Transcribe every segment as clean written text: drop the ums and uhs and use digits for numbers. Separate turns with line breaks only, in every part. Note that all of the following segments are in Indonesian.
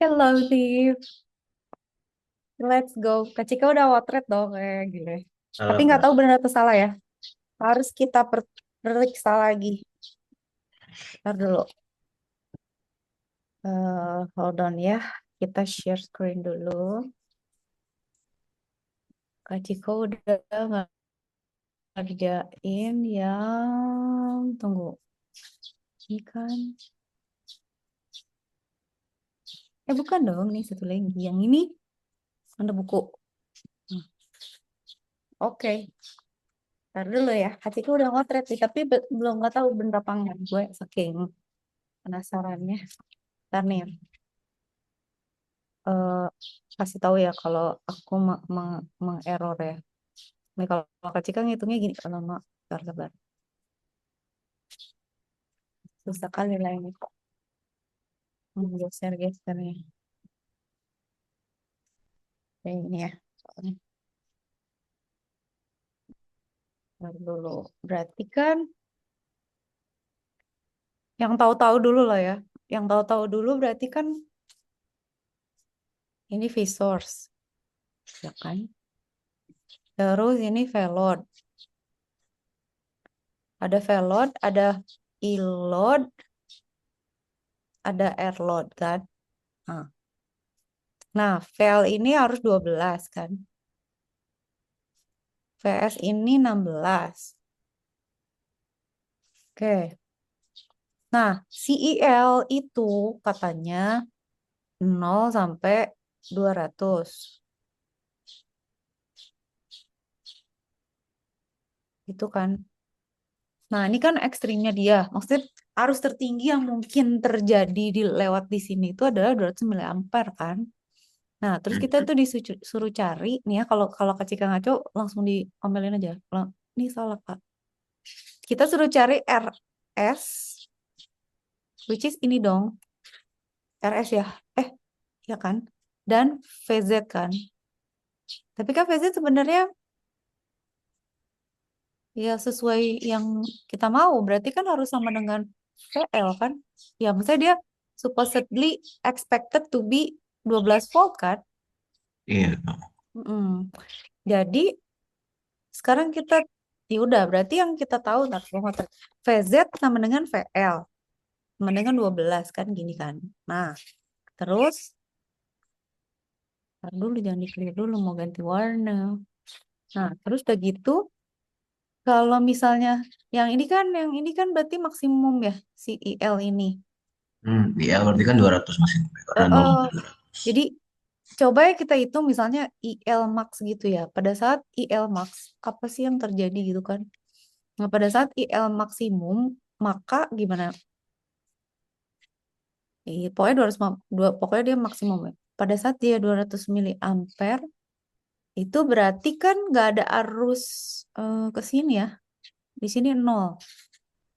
Hello, Tiff. Let's go. Kak Cika udah wotret dong kayak gini. Tapi
Halo
nggak
Kak.
tahu benar atau salah ya. Harus kita periksa lagi. Ntar dulu. Hold on ya. Kita share screen dulu. Kak Cika udah ngerjain yang... Tunggu. Ini kan... bukan dong. Nih satu lagi. Yang ini ada buku. Hmm, Oke. Ntar dulu ya. Kak Cika udah ngotret sih. Tapi belum nggak tahu bener apa enggak. Gue saking penasarannya. Ntar nih. eh, Kasih tahu ya kalau aku mengerror ya. Nih kalau Kak Cika ngitungnya gini, kalau nggak sabar. Susah kali lah ini kok geser-gesernya. Kayak ini ya. Soalnya ntar dulu. Berarti kan yang tahu-tahu dulu lah ya. Yang tahu-tahu dulu berarti kan ini Vsauce, ya kan? Terus ini Veload. Ada Veload, ada iLoad, ada AirLoad kan? Nah, vel ini harus 12 kan? VS ini 16. Oke. Nah, CEL itu katanya 0 sampai 200. Itu kan. Nah, ini kan ekstrimnya dia. Maksudnya arus tertinggi yang mungkin terjadi lewat di sini itu adalah 200 ampere kan. Nah, terus kita tuh disuruh cari nih ya, kalau kalau Kak Cika ngaco langsung diomelin aja. Ini salah, Kak. Kita suruh cari RS, which is ini dong. RS ya. Ya kan? Dan VZ kan. Tapi kan VZ sebenarnya ya sesuai yang kita mau. Berarti kan harus sama dengan VL kan? Ya, misalnya dia supposedly expected to be 12 volt kan?
Iya Kak.
Mm-mm. Jadi sekarang kita ya udah berarti yang kita tahu nah VZ sama dengan VL sama dengan 12 kan gini kan. Nah, terus ntar dulu jangan di-clear dulu mau ganti warna. Nah, terus udah gitu kalau misalnya yang ini kan berarti maksimum ya si IL ini.
Iya berarti kan 200 masih karena 0
Eh,
sampai 200.
jadi coba ya kita hitung misalnya IL max gitu ya. Pada saat IL max apa sih yang terjadi gitu kan? Nah, pada saat IL maksimum maka gimana? Pokoknya 200 pokoknya dia maksimum ya. Pada saat dia 200 miliampere itu berarti kan nggak ada arus ke sini ya. Di sini nol.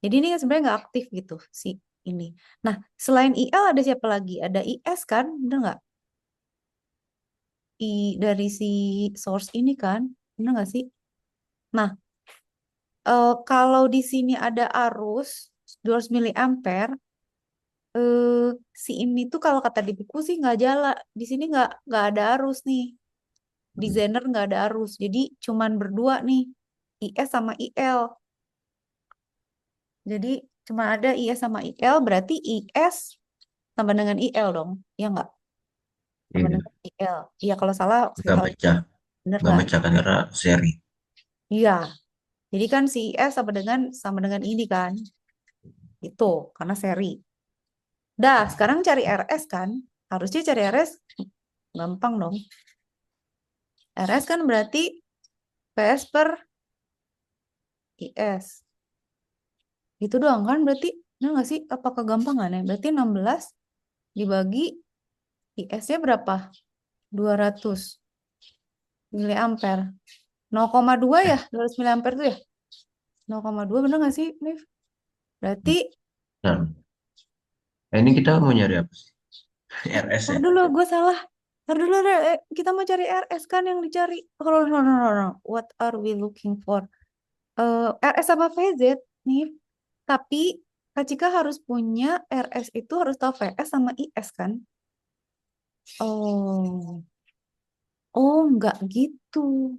Jadi ini kan sebenarnya nggak aktif gitu si ini. Nah, selain IL ada siapa lagi? Ada IS kan? Bener nggak? Dari si source ini kan? Bener nggak sih? Nah, kalau di sini ada arus 200 miliampere, si ini tuh kalau kata di buku sih nggak jalan. Di sini nggak ada arus nih. Di
Hmm.
Zener nggak ada arus. Jadi cuman berdua nih, IS sama IL. Jadi cuma ada IS sama IL, berarti IS tambah dengan IL dong. Ya nggak? Tambah
Iya
dengan IL. Iya kalau salah saya
nggak
tahu.
pecah,
Bener
nggak
nggak?
pecah kan karena seri.
Iya. Jadi kan si IS sama dengan ini kan. Itu karena seri. Dah, sekarang cari RS kan. Harusnya cari RS gampang dong. RS kan berarti PS per IS. Itu doang kan berarti. Nah nggak sih? Apa kegampangan ya? Berarti 16 dibagi IS-nya berapa? 200 miliampere. 0,2 ya? 200 miliampere tuh ya? 0,2 bener nggak sih, Nif? Berarti
Dan ini kita mau nyari apa sih? RS
Ntar
ya.
dulu, gue salah. Ntar dulu, kita mau cari RS kan yang dicari. Oh, no, no, no, no, no. What are we looking for? RS sama VZ nih. Tapi Kak Cika harus punya RS itu harus tahu VS sama IS kan? Oh, oh nggak gitu.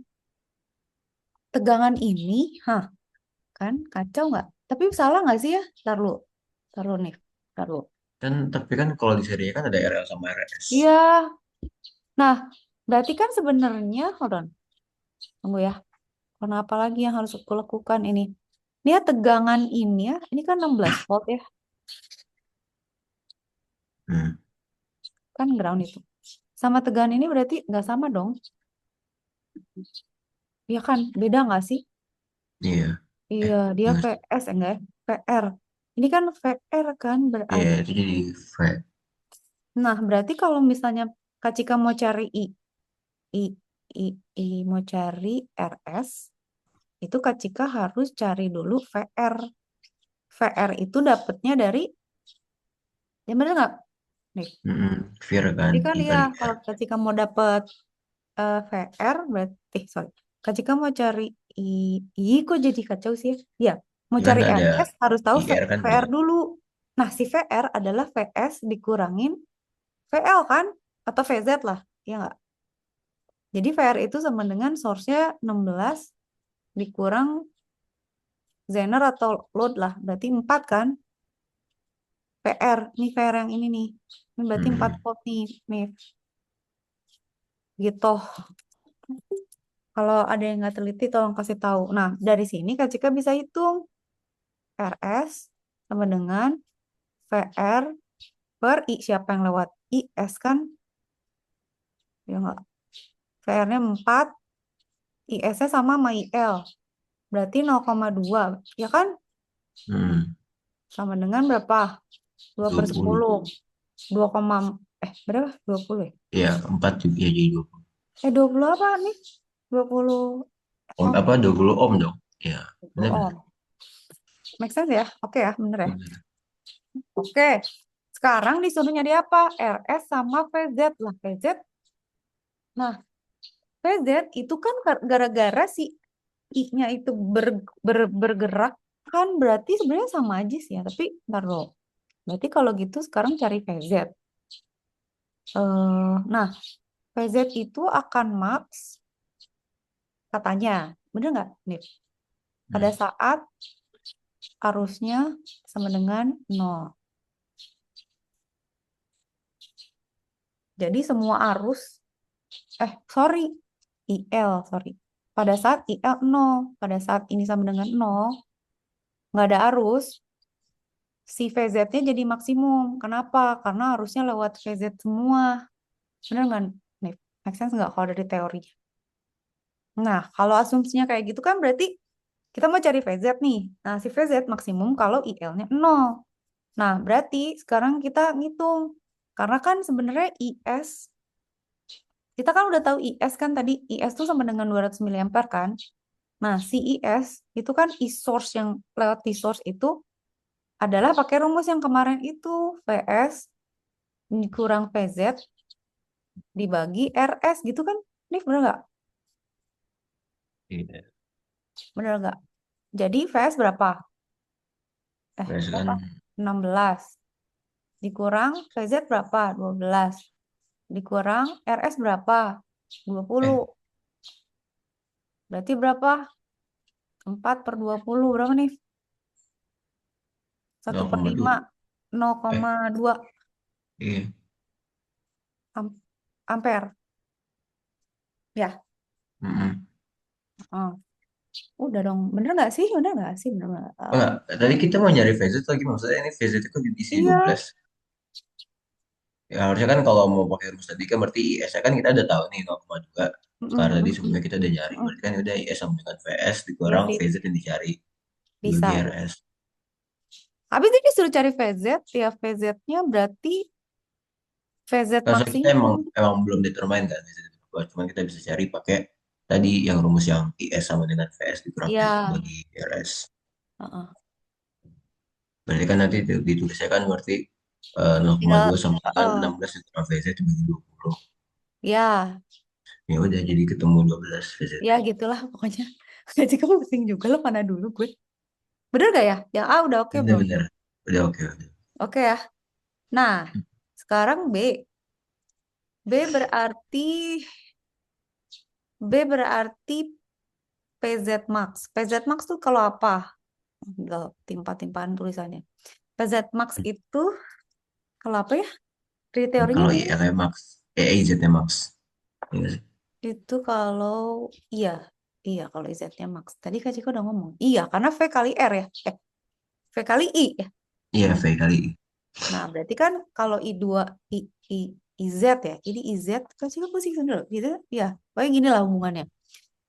Tegangan ini, hah, kan kacau nggak? Tapi salah nggak sih ya? Ntar lu nih, ntar lu.
Kan tapi kan kalau di serinya kan ada RL sama RS.
Iya, nah berarti kan sebenarnya, hold on, tunggu ya. Karena apa lagi yang harus aku lakukan ini? Ini ya tegangan ini ya, ini kan 16 volt ya,
Hmm,
kan ground itu. Sama tegangan ini berarti nggak sama dong? Iya kan, beda nggak sih?
iya.
Iya, dia
Gimana?
VS enggak ya? VR. Ini kan VR kan
Iya,
berarti.
itu jadi V.
Nah, berarti kalau misalnya Kak Cika mau cari I, I, mau cari RS, itu Kak Cika harus cari dulu VR. VR itu dapatnya dari, ya bener nggak? Nih,
Vir kan,
jadi kan
I
ya
kali
kalau
R.
Kak Cika mau dapet VR, berarti, sorry. Kak Cika mau cari I, kok jadi kacau sih ya? Ya, mau
Ya kan
cari
ada
RS harus tahu
IR kan
VR
banyak.
dulu. Nah, si VR adalah VS dikurangin VL kan? Atau VZ lah, ya nggak? Jadi VR itu sama dengan source-nya 16 dikurang zener atau load lah. Berarti 4 kan? PR. Nih VR yang ini nih. Ini berarti 4
Mm-mm.
volt nih. Nih, gitu. Kalau ada yang nggak teliti tolong kasih tahu. Nah, dari sini Kak Cika bisa hitung RS sama dengan VR per I. Siapa yang lewat? IS kan? Ya nggak? VR-nya 4, IS-nya sama IL. Berarti 0,2. Ya kan?
Mm-mm.
Sama dengan berapa? 2 per
20.
10. 2, berapa? 20 ya?
Iya, 4 juga ya jadi 20.
20 apa nih? 20
Om,
ohm.
apa 20 ohm dong? Iya,
20
benar-benar.
ohm. Make sense ya? Oke ya, bener ya?
Benar.
Oke. Sekarang disuruh nyari apa? RS sama VZ lah. VZ. Nah, VZ itu kan gara-gara si I-nya itu bergerak kan berarti sebenarnya sama aja sih ya. Tapi ntar loh. Berarti kalau gitu sekarang cari VZ. Nah, VZ itu akan max katanya. Bener nggak, Nif? Pada
Hmm.
saat arusnya sama dengan nol. Jadi semua arus, sorry, sorry. Pada saat IL 0, pada saat ini sama dengan nol, nggak ada arus, si VZ-nya jadi maksimum. Kenapa? Karena arusnya lewat VZ semua. Bener nggak, Nif? Make sense nggak kalau dari teori? Nah, kalau asumsinya kayak gitu kan berarti kita mau cari VZ nih. Nah, si VZ maksimum kalau IL-nya nol. Nah, berarti sekarang kita ngitung. Karena kan sebenarnya IS, kita kan udah tahu IS kan tadi, IS tuh sama dengan 200 miliampere kan. Nah, si IS itu kan E-source yang lewat T-source itu adalah pakai rumus yang kemarin itu. VS kurang VZ dibagi RS gitu kan. Ini bener nggak?
Iya.
Bener nggak? Jadi VS berapa?
Terus kan
Berapa? 16. Dikurang VZ berapa? 12. Dikurang RS berapa? 20.
eh
Berarti berapa? 4 per 20 berapa nih? 1 per 5.
0,2. Eh,
0,2
iya.
ampere. Ya.
Mm-mm.
Oh, udah dong. Bener nggak sih? Udah nggak sih? Bener nggak?
Oh, enggak, tadi kita mau nyari VZ lagi maksudnya ini VZ itu diisi
Iya.
12. Ya harusnya kan kalau mau pakai rumus tadi kan berarti IS -nya kan kita udah tahu nih 0,2.
Mm,
Karena
mm,
tadi
mm,
sebelumnya kita udah nyari.
mm.
Berarti kan udah IS sama dengan VS
Iya
dikurang
sih.
VZ yang dicari. Dibagi
Bisa.
RS.
Habis itu disuruh cari VZ. Ya VZ-nya berarti VZ
Kalau kita emang
maksimum.
emang belum determine kan VZ itu berapa. Cuma kita bisa cari pakai tadi yang rumus yang IS sama dengan VS dikurang
Iya.
bagi RS.
Heeh.
Berarti kan nanti ditulisnya kan berarti
Tinggal
0,2 sama dengan
eh,
16 ditambah VZ itu bagi 20.
ya,
Ya udah jadi ketemu 12 VZ.
ya gitulah pokoknya. Gaji kamu pusing juga lo mana dulu gue. Bener gak ya? Yang A udah oke belum?
Bener-bener. Udah oke. Udah.
Oke ya. Nah, sekarang B. B berarti B berarti PZ Max. PZ Max tuh kalau apa? Enggak, timpa-timpaan tulisannya. PZ Max itu kalau apa ya? Dari teorinya
Kalau
gimana?
IR Max, IZ Max. Iya sih.
Itu kalau iya, iya kalau Z-nya Max. Tadi Kak Ciko udah ngomong. Iya, karena V kali R ya. V kali I ya.
Iya, V kali I.
Nah, berarti kan kalau I2 I, I, IZ ya. Ini IZ Kak Ciko pusing sendiri. Gitu ya. Pokoknya gini lah hubungannya.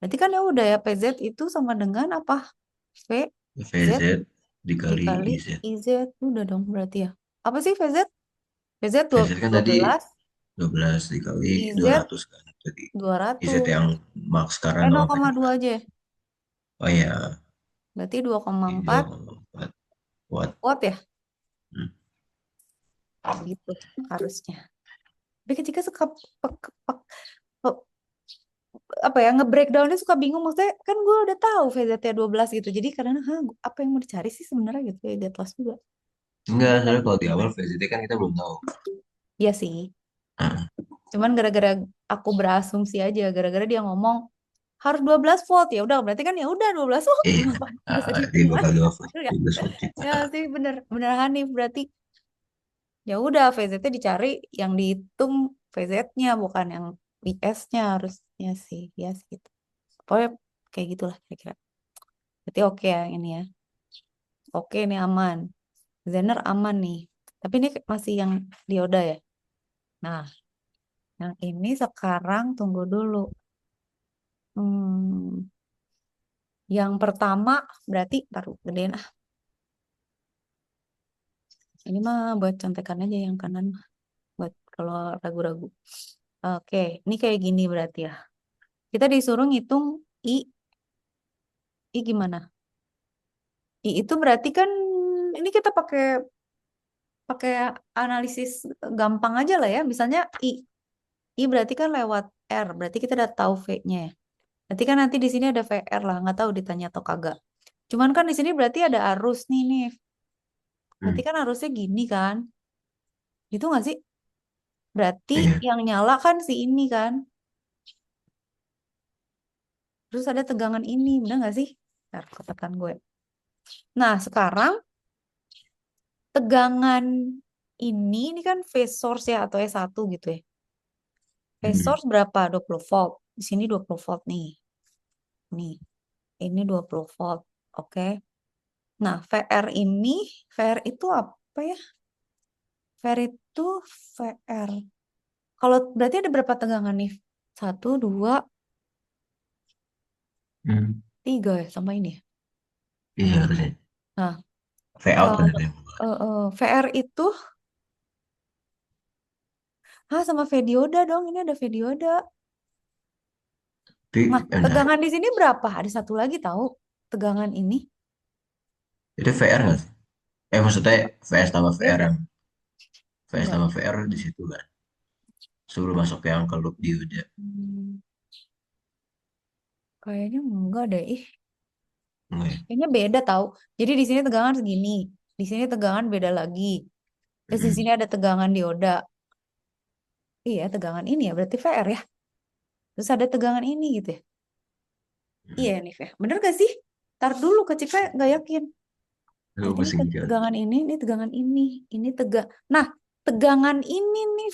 Berarti kan ya udah ya PZ itu sama dengan apa? V Z
VZ dikali
dikali
IZ.
IZ. Udah dong berarti ya. Apa sih VZ? VZ
VZ kan
dua
tadi
belas
12 dikali
IZ
200 kan. Jadi IZ
200.
yang max sekarang
0,2
0,2.
aja ya.
Oh iya,
Berarti 2,4
2,4 watt.
watt ya.
Hmm.
Gitu harusnya. Tapi ketika suka pe- apa ya nge-breakdownnya suka bingung maksudnya kan gue udah tahu VZT 12 gitu jadi kadang apa yang mau dicari sih sebenarnya gitu ya get lost juga.
Enggak, soalnya kalau di awal VZT kan kita belum tahu.
Iya sih,
Nah,
cuman gara-gara aku berasumsi aja gara-gara dia ngomong harus 12 volt ya udah berarti kan ya udah 12 volt
iya,
ngapain nggak usah
dia
dihitung
bakal
lagi
12
bener ya
12 watt juga.
ya sih bener bener Hanif berarti ya udah VZT dicari yang dihitung VZ-nya bukan yang VS-nya harusnya sih ya sih gitu. Pokoknya kayak gitulah kira-kira. Berarti oke ya ini ya. Oke ini aman. Zener aman nih. Tapi ini masih yang dioda ya. Nah, yang ini sekarang tunggu dulu. Hmm, yang pertama berarti taruh gedein ah. Ini mah buat contekan aja yang kanan mah. Buat kalau ragu-ragu. Oke, ini kayak gini berarti ya. Kita disuruh ngitung I. I gimana? I itu berarti kan ini kita pakai pakai analisis gampang aja lah ya. Misalnya I. I berarti kan lewat R. Berarti kita udah tahu V-nya ya. Berarti kan nanti di sini ada VR lah, nggak tahu ditanya atau kagak. Cuman kan di sini berarti ada arus nih. Berarti
Hmm.
kan arusnya gini kan. Itu nggak sih? Berarti
Iya.
yang nyala kan si ini kan. Terus ada tegangan ini, bener nggak sih? Ntar catatan gue. Nah, sekarang tegangan ini kan phase source ya atau S1 gitu ya. Phase
Hmm.
source berapa? 20 volt. Di sini 20 volt nih. Nih, ini 20 volt. Oke. Nah, VR itu apa ya? VR itu VR. Kalau berarti ada berapa tegangan nih? Satu, dua,
Hmm.
tiga ya sama ini ya.
Iya harusnya.
Nah,
V out kan
kalau
itu yang keluar.
VR itu, sama Vedioda dong. Ini ada Vedioda. Nah,
Tapi bentar.
tegangan di sini berapa? Ada satu lagi tahu tegangan ini.
Itu VR nggak sih? Maksudnya VS tambah VR
Beda.
yang VS
Enggak.
tambah VR di situ kan. Sebelum masuk yang ke loop dioda.
Hmm, kayaknya enggak deh. Ih,
Enggak ya?
kayaknya beda tahu. Jadi di sini tegangan segini. Di sini tegangan beda lagi. Terus di
Hmm.
sini ada tegangan dioda. Iya, tegangan ini ya berarti VR ya. Terus ada tegangan ini gitu ya. Iya
Hmm.
nih, ya. Bener gak sih? Tar dulu Kak Cika nggak yakin.
Lu
Berarti ini
pusing juga.
tegangan ini tegangan ini tegak. Nah, tegangan ini nih,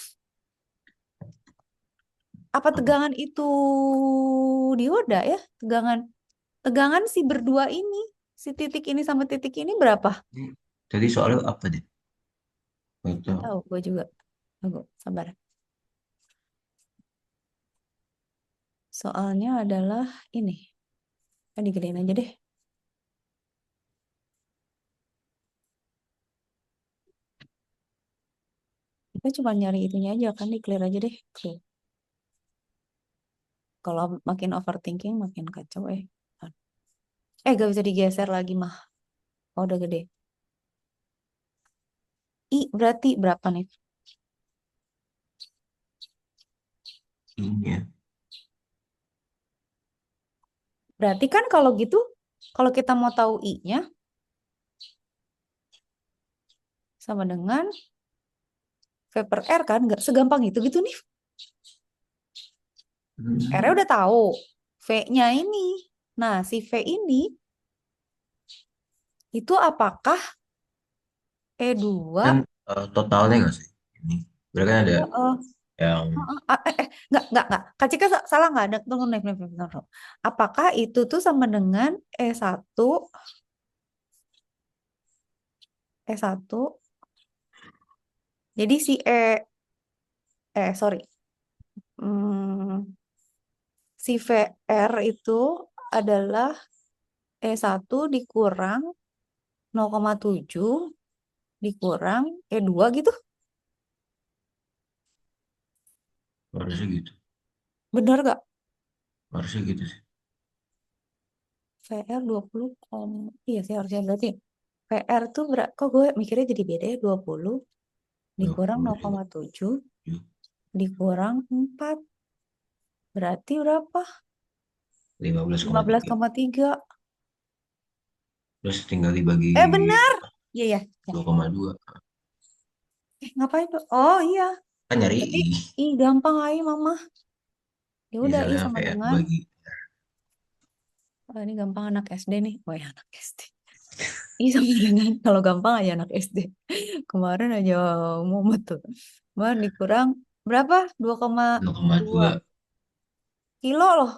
apa
Apa?
tegangan itu dioda ya? Tegangan tegangan si berdua ini, si titik ini sama titik ini berapa?
Ini tadi soalnya apa deh?
Nggak
Itu
tahu, gue juga. Tunggu, sabar. Soalnya adalah ini. Kan digedein aja deh. Kita cuma nyari itunya aja kan, di clear aja deh. Clear. Kalau makin overthinking makin kacau eh. Gak bisa digeser lagi mah. Oh, udah gede. I berarti berapa nih?
Ini ya.
Berarti kan kalau gitu, kalau kita mau tahu I-nya sama dengan V per R kan? Nggak segampang itu gitu nih. R-nya
Hmm.
udah tahu. V-nya ini. Nah, si V ini itu apakah E2?
Kan totalnya nggak sih? Ini. Berarti kan ada yang
Enggak. Kak Cika salah nggak ada? Tunggu, tunggu. Apakah itu tuh sama dengan E1, E1, jadi si sorry. Hmm, si VR itu adalah E1 dikurang 0,7 dikurang E2 gitu.
harusnya gitu.
Bener gak?
Harusnya gitu sih.
VR 20, iya sih harusnya berarti. VR tuh kok gue mikirnya jadi beda ya, 20 dikurang
20 juga.
0,7 dikurang 4 berarti berapa?
15,3.
15,3.
Terus tinggal dibagi
Benar. Iya ya. Ya.
2,2.
Ngapain tuh? Oh iya.
Kan nyari
Tapi
I.
gampang aja mama. Ya udah I
Misalnya
sama
VN
dengan,
bagi.
ini gampang anak SD nih. Oh ya anak SD. I sama dengan kalau gampang aja anak SD. Kemarin aja mumet tuh. Kemarin dikurang berapa? 2,2
0,2.
kilo loh.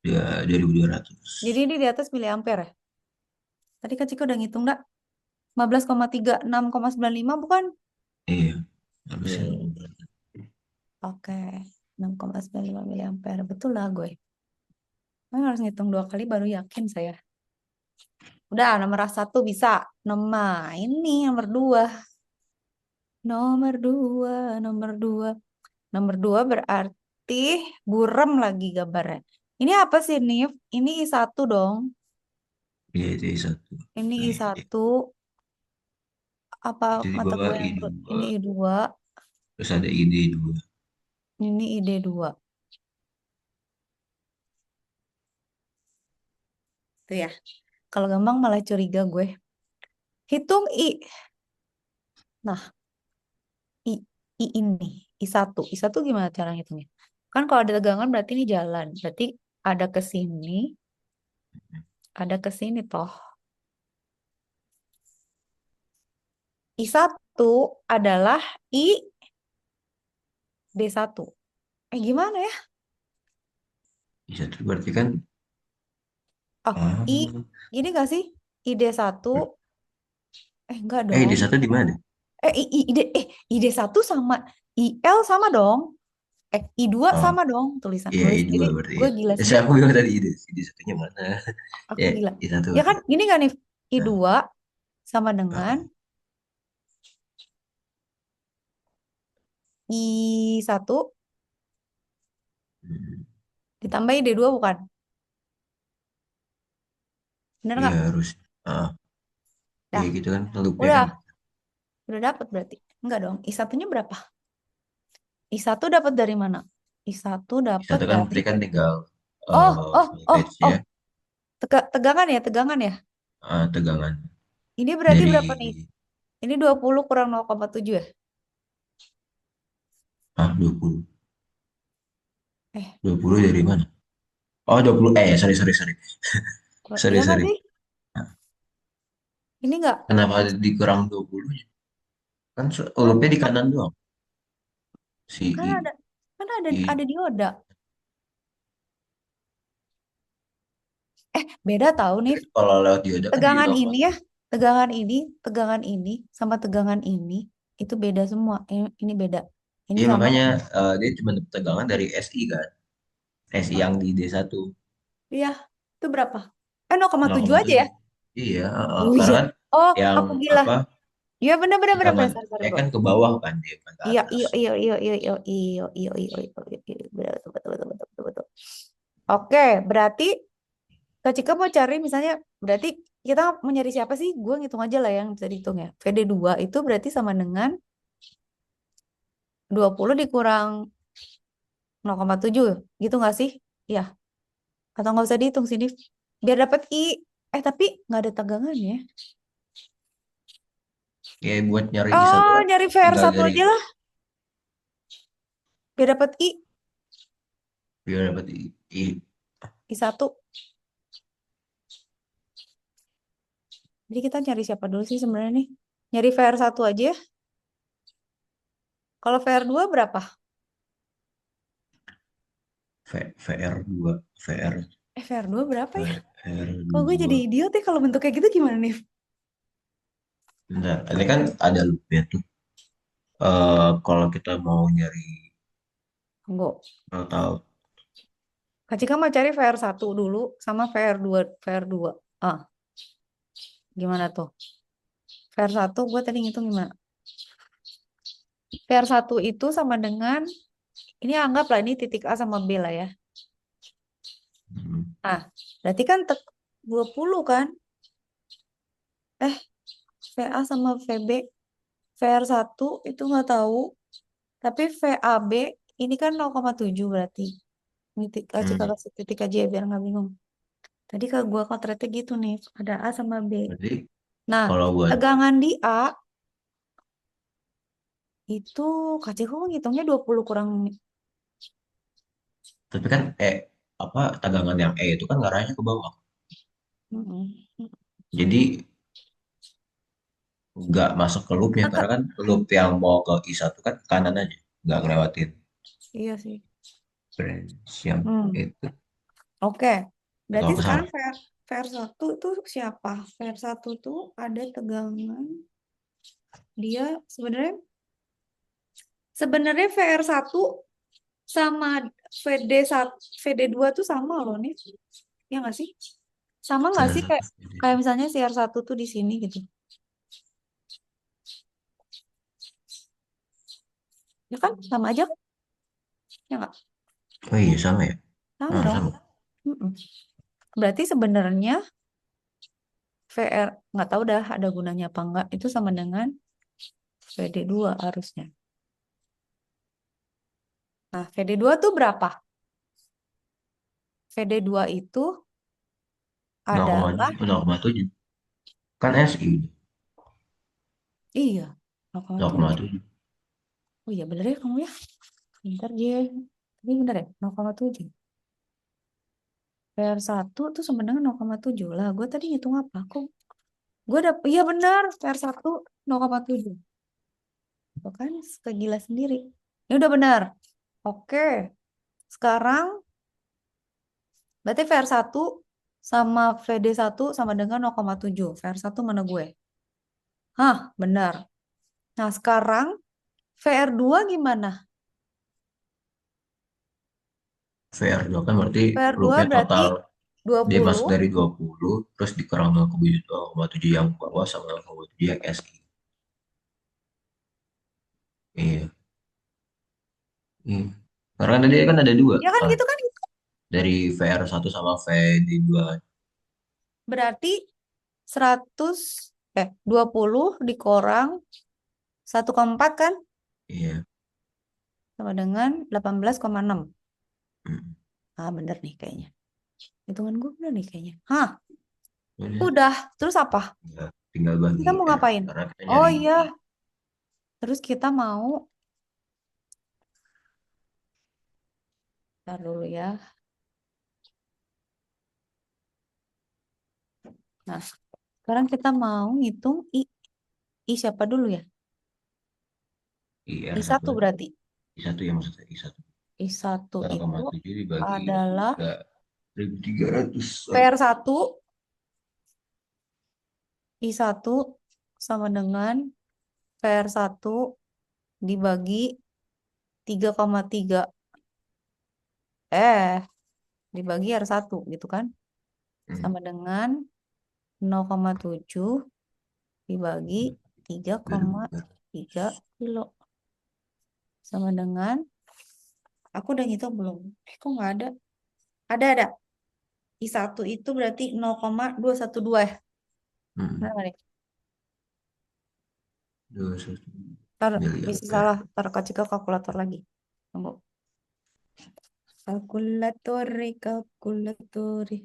Ya 2.200.
Jadi ini di atas miliampere ya. Tadi Kak Cika udah ngitung dak? 15,3, 6,95 bukan?
Iya. Harusnya.
Iya. Oke. 6,95 miliampere. Betul lah gue. Memang harus ngitung 2 kali baru yakin saya. Udah, nomor 1 bisa. Nomor ini nomor 2. Nomor 2, nomor 2. Nomor 2 berarti burem lagi gambarnya. Ini apa sih, Nif? Ini I1 dong.
Iya itu I1.
Ini
Nah,
I1. Apa
itu di
mata
bawah
gue yang
I2.
ini I2.
Terus ada ID2.
Ini ID2. Tuh ya. Kalau gampang malah curiga gue. Hitung I. Nah, I, I ini. I1. I1 gimana cara ngitungnya? Kan kalau ada tegangan berarti ini jalan. Berarti ada ke sini, ada ke sini toh. I1 adalah ID1. Gimana ya?
I1 berarti kan
Oh, I,
ah,
gini gak sih? ID1, enggak dong.
ID1 di mana?
ID1 sama IL sama dong. I2
Oh,
sama dong. Tulisan
iya
nulis
I2
sendiri.
berarti
Gue
ya.
gila
Saya
sendiri.
aku bilang tadi ID1-nya mana?
Aku
Ya,
gila.
I1
Ya
berarti.
kan, gini gak nih?
Nah,
I2 sama dengan
ah,
I1
hmm.
ditambah ID2 bukan? Bener
Iya
nggak?
harus. Ah, ya
Dah,
gitu kan loopnya kan.
udah. Udah dapat berarti. Enggak dong. I1-nya berapa? I1 dapat dari mana? I1 dapat
I1 kan
dari.
berarti kan tinggal
Oh, oh, oh, oh.
voltage-nya,
Tegangan ya, tegangan ya.
tegangan
Ini berarti
dari
berapa nih? Ini 20 kurang 0,7 ya?
20.
Eh,
20 dari mana? Oh 20, sorry sorry sorry. Sorry
iya nggak
sorry.
sih?
Nah,
Ini nggak?
kenapa dikurang 20? Kan
Kan,
loopnya di kanan doang. Si
kan
I,
ada, kan
I.
ada dioda. Beda tahu nih.
Kalau lewat dioda kan di
Tegangan
bawah.
ini ya, tegangan ini sama tegangan ini itu beda semua. Ini beda. Ini
Iya
sama.
makanya dia cuma dapat tegangan dari SI kan. SI yang di D1.
Iya, itu berapa? 0,7 aja ya?
0,7. Iya,
Oh
karena
iya.
kan
Oh,
yang
aku gila.
apa
Iya benar benar
tegangan
sorry, sorry,
E
bro.
kan ke bawah kan dia bukan ke
Iya
atas.
iya iya iya iya iya iya iya iya iya iya, iya. Betul betul betul betul betul betul. Oke, berarti Kak Cika mau cari misalnya, berarti kita mau nyari siapa sih? Gue ngitung aja lah yang bisa dihitung ya. VD2 itu berarti sama dengan 20 dikurang 0,7 gitu nggak sih? Ya, atau nggak usah dihitung sini. Biar dapat I. Tapi nggak ada tegangan ya.
Ya buat nyari I1
Oh,
kan
nyari VR
tinggal
satu
dari
aja lah. Biar dapat I.
biar dapat
I1. Jadi kita nyari siapa dulu sih sebenarnya nih? Nyari VR satu aja ya. Kalau VR2 berapa?
VR2 VR
VR2 berapa ya? Kok gue jadi
VR2.
idiot ya kalau bentuk kayak gitu gimana nih?
Bentar, ini kan ada loopnya tuh. Kalau kita mau nyari
Enggak.
tahu
Kak Cika mau cari VR1 dulu sama VR2. VR2. Ah, gimana tuh? VR1 gue tadi ngitung gimana? VR1 itu sama dengan, ini anggaplah ini titik A sama B lah ya.
hmm,
Nah, berarti kan 20 kan? Eh, VA sama VB. VR1 itu nggak tahu. Tapi VAB ini kan 0,7 berarti. Ini Kak Cika
hmm.
kasih titik aja ya biar nggak bingung. Tadi kalau gue kontraknya gitu nih. Ada A sama B.
Berarti
Nah,
kalau buat
tegangan di A itu Kak Cika kok ngitungnya 20 kurang.
tapi kan apa tegangan yang itu kan ngarahnya ke bawah.
Mm-mm.
Jadi nggak masuk ke loopnya
Nah,
karena kan loop yang mau ke I1 kan ke kanan aja, nggak ngelewatin
iya sih.
branch yang
Hmm.
itu.
Oke.
Atau
Berarti
aku
sekarang
salah?
VR1 itu siapa? VR1 tuh ada tegangan. Dia sebenarnya VR1 sama VD1, VD2 tuh sama loh nih. Ya nggak sih? Sama nggak
Salah
sih
satu
kayak
jadi.
kayak misalnya CR1 tuh di sini gitu. Ya kan? Sama aja kan? Ya nggak?
Oh iya sama ya.
Sama
Ah,
dong.
sama.
Mm-mm. Berarti sebenarnya VR nggak tahu dah ada gunanya apa enggak itu sama dengan VD2 harusnya. Nah, VD2 tuh berapa? VD2 itu adalah
0,7 0,7 kan SI
iya 0,7.
0,7.
Oh iya bener ya kamu ya. Bentar dia. Ini bener ya 0,7. PR1 tuh sama dengan 0,7 lah. Gue tadi ngitung apa? Gue dapet iya bener PR1 0,7. Tuh kan kegila sendiri. Ini udah benar. Oke. Sekarang berarti VR1 sama VD1 sama dengan 0,7. VR1 mana gue? Hah, benar. Nah, sekarang VR2 gimana?
VR2 kan berarti
VR2
loopnya
berarti
total dia masuk
20.
dari 20 terus dikurang 0,7 yang bawah sama 0,7 yang SI. Iya. Iya. Karena kan tadi kan ada dua
Ya kan
total
gitu kan?
dari VR1 sama VD2.
Berarti 100 20 dikurang 1,4 kan?
Iya.
Sama dengan 18,6.
Hmm.
Ah, bener nih kayaknya. Hitungan gue bener nih kayaknya. Hah,
Udah.
udah. Terus apa?
Tinggal
Kita
bagi
mau
R
ngapain?
karena kita
Oh
nyari
iya,
I.
terus kita mau, ntar dulu ya. Nah, sekarang kita mau ngitung I siapa dulu ya?
IR satu
I1
kan.
berarti.
I1 ya maksudnya I1.
I1 itu
0,7 dibagi
adalah
3.300.
PR1, I1 sama dengan PR1 dibagi 3,3. Eh, dibagi R1 gitu kan?
Hmm.
Sama dengan 0,7 dibagi 3,3 kilo. Sama dengan, aku udah ngitung belum? Kok nggak ada? Ada. I1 itu berarti 0,212 ya.
Hmm.
Benar nggak nih?
21
Ntar bisa
miliampere.
salah. Ntar kasih ke kalkulator lagi. Tunggu. Kalkulatori, kalkulatori.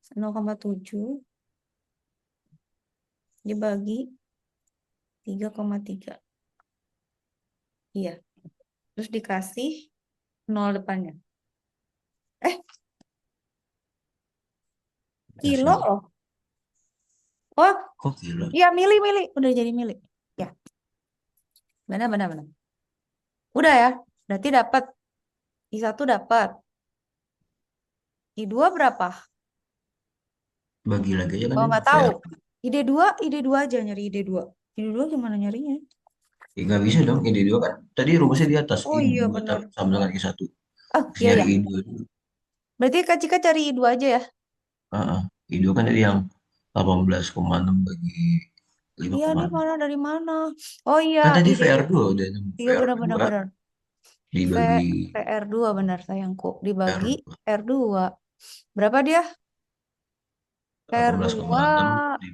0,7 dibagi 3,3. Iya. Terus dikasih 0 depannya. Eh, kilo
Nasional.
loh. Oh,
Kok kilo?
iya mili. Udah jadi mili. Ya, benar. Udah ya. Berarti dapat. I1 dapat. I2 berapa?
Bagi lagi aja kan
Oh,
ini
nggak tahu.
VR.
ID2 aja nyari ID2. ID2 gimana nyarinya?
Ya, nggak bisa dong, ide dua kan. Tadi rumusnya di atas,
Oh
i
iya
dua
benar.
sama dengan I1.
Oh
Terus
iya
nyari
ya.
I2 dulu.
Berarti Kak Cika cari I2 aja ya.
Ah, I2 kan tadi yang 18,6 bagi lima
Iya
koma
nih
enam.
mana dari mana? Oh iya,
Kan tadi
ide.
VR2 udah nemu
Iya
VR2
benar. V
dibagi
VR2 benar sayangku. Dibagi
VR2.
R2. Berapa dia? R2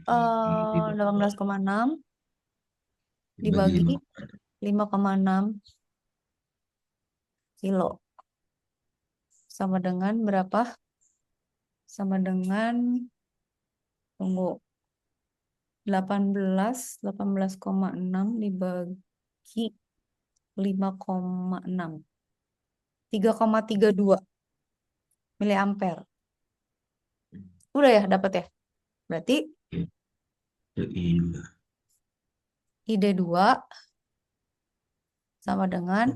18,6 dibagi
18,6
dibagi
dibagi
5.
5,6 kilo. Sama dengan berapa? Sama dengan tunggu 18,6 dibagi 5,6. 3,32 miliampere. Udah ya dapat ya. Berarti
Itu I2.
ID2 sama dengan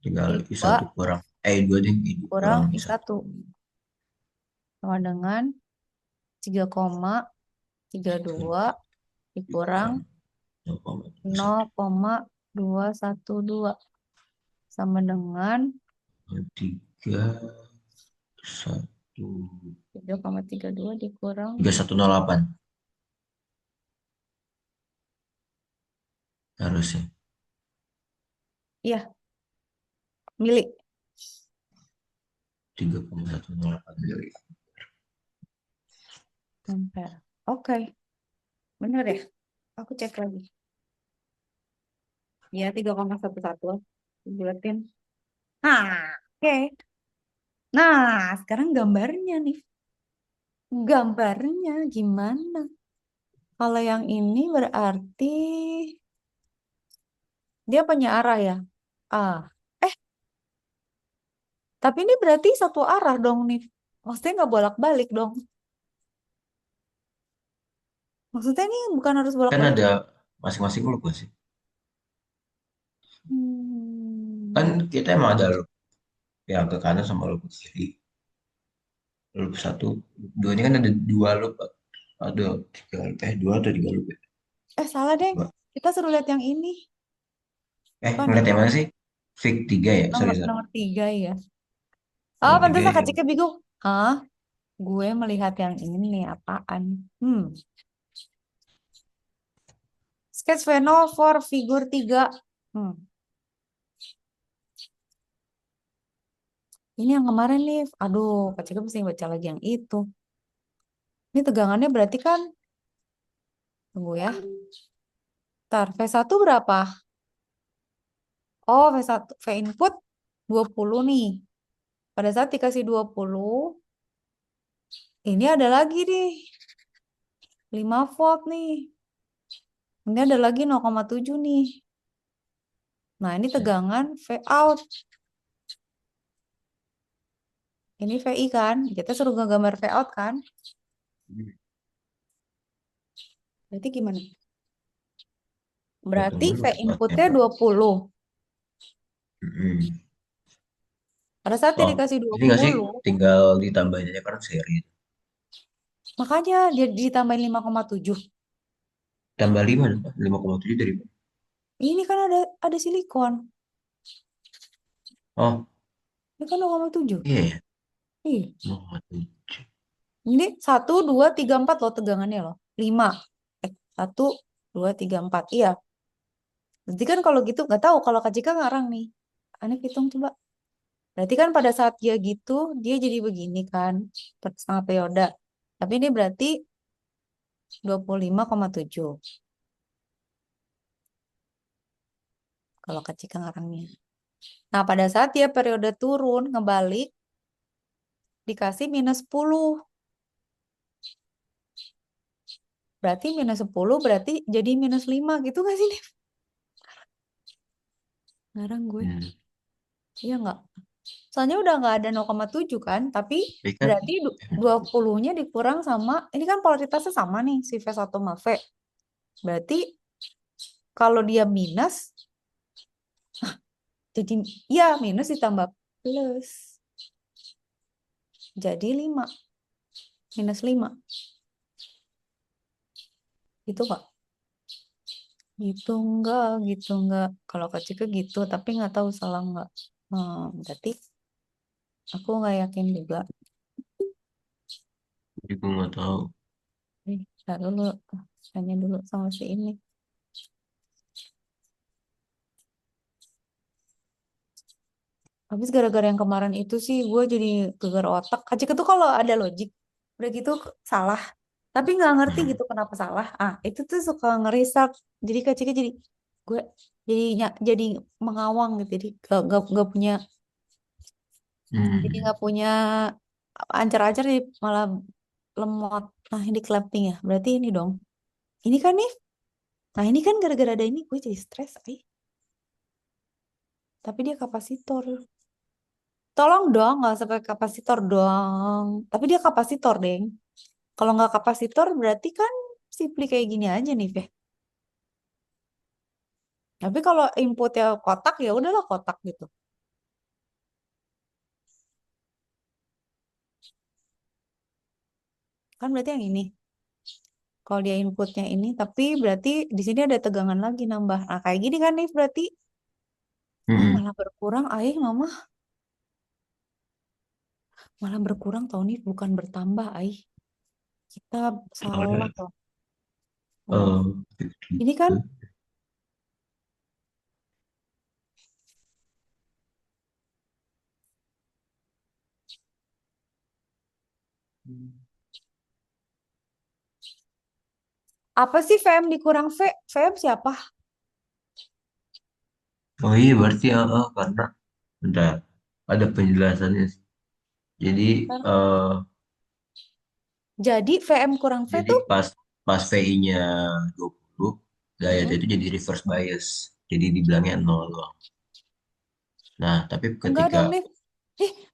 Tinggal I1
I2
kurang I2 deh, I2
kurang
kurang I1.
I1 sama dengan 3,32 dikurang
Dikurang 0,21.
0,212 sama dengan
3 1
3,32 dikurang
3108 harusnya.
iya milik
3,108 dari.
ampere. Oke, bener ya. Aku cek lagi. Ya 3,11 buletin. Nah, oke. Nah, sekarang gambarnya nih. Gambarnya gimana? Kalau yang ini berarti dia punya arah ya. Ah, eh, tapi ini berarti satu arah dong nih. Maksudnya nggak bolak-balik dong. Maksudnya ini bukan harus
Kan
bolak-balik.
ada masing-masing loop gak sih? Kan
Hmm.
kita emang ada loop yang ke kanan sama loop ke kiri. Loop satu, loop dua ini kan ada dua loop. Ada tiga, dua atau tiga loop ya?
Salah deh.
Dua.
Kita suruh lihat yang ini. Apa nih?
Ngeliat yang mana sih? Fig 3 ya?
Nomor
Sorry, sorry.
nomor 3 ya. Oh,
Nomor 3
pantas Kak
yang
Cika bingung. Hah? Gue melihat yang ini nih apaan? Sketch Veno for figur 3. Hmm. Ini yang kemarin nih. Aduh, Kak Cika mesti baca lagi yang itu. Ini tegangannya berarti kan, tunggu ya. Ntar, V1 berapa? Oh, V1, V input 20 nih. Pada saat dikasih 20, ini ada lagi nih. 5 volt nih. Ini ada lagi 0,7 nih. Nah, ini tegangan V out. Ini VI kan? Kita suruh ngegambar V out kan? Berarti gimana?
satu
Berarti
dulu
V
buatnya.
inputnya 20.
Mm-mm.
Pada saat dia
Oh,
dikasih
ini nggak sih
20,
tinggal ditambahin aja karena seri.
makanya dia ditambahin 5,7.
Tambah 5, 5,7 dari mana?
Ini kan ada silikon.
Oh,
Ini kan 0,7.
iya ya.
Ih,
0,7.
ini 1, 2, 3, 4 loh tegangannya loh. 5. 1, 2, 3, 4. Iya. Berarti kan kalau gitu nggak tahu kalau Kak Cika ngarang nih. Aneh hitung coba. Berarti kan pada saat dia gitu, dia jadi begini kan, per setengah periode. Tapi ini berarti 25,7 kalau kecil ngarangnya. Nah, pada saat dia periode turun, ngebalik, dikasih -10. Berarti -10 berarti jadi -5 gitu gak sih, Nih? Ngarang gue.
Hmm.
Iya nggak? Soalnya udah nggak ada 0,7 kan, tapi
Tapi kan
berarti 20-nya dikurang sama, ini kan polaritasnya sama nih, si V1 sama V. Berarti kalau dia minus, jadi ya minus ditambah plus. Jadi 5, -5. Gitu nggak? Gitu enggak. Kalau kecil ke gitu, tapi nggak tahu salah nggak. Berarti aku nggak yakin juga.
juga nggak tahu.
Ntar dulu, tanya dulu sama si ini. Habis gara-gara yang kemarin itu sih gue jadi gegar otak. Kacik itu kalau ada logik, udah gitu salah. Tapi nggak ngerti
Hmm.
gitu kenapa salah. Itu tuh suka ngerisak. Jadi kaciknya jadi gue jadi mengawang gitu. Jadi gak punya, jadi
Hmm.
nggak punya ancar-ancar jadi malah lemot. Nah ini clamping ya. Berarti ini dong. Ini kan nih. Nah ini kan gara-gara ada ini gue jadi stres. Tapi dia kapasitor. Tolong dong, nggak sampai kapasitor dong. Tapi dia kapasitor, deng. Kalau nggak kapasitor, berarti kan simply kayak gini aja nih, Veh. Tapi kalau inputnya kotak, ya udahlah kotak gitu. Kan berarti yang ini. Kalau dia inputnya ini, tapi berarti di sini ada tegangan lagi nambah. Nah, kayak gini kan nih, berarti
Hmm.
malah berkurang, mama. Malah berkurang, tau nih, bukan bertambah, Kita salah,
Oleh
loh. Oh,
eh,
ini kan,
gitu.
apa sih VM dikurang V? VM siapa?
Oh iya berarti karena bentar, ada penjelasannya sih. Jadi eh
Jadi VM kurang V
jadi
tuh,
pas pas VI-nya 20, gaya
mm-mm.
itu jadi reverse bias. Jadi dibilangnya nol doang. Nah, tapi
Enggak
ketika
dong, Nih.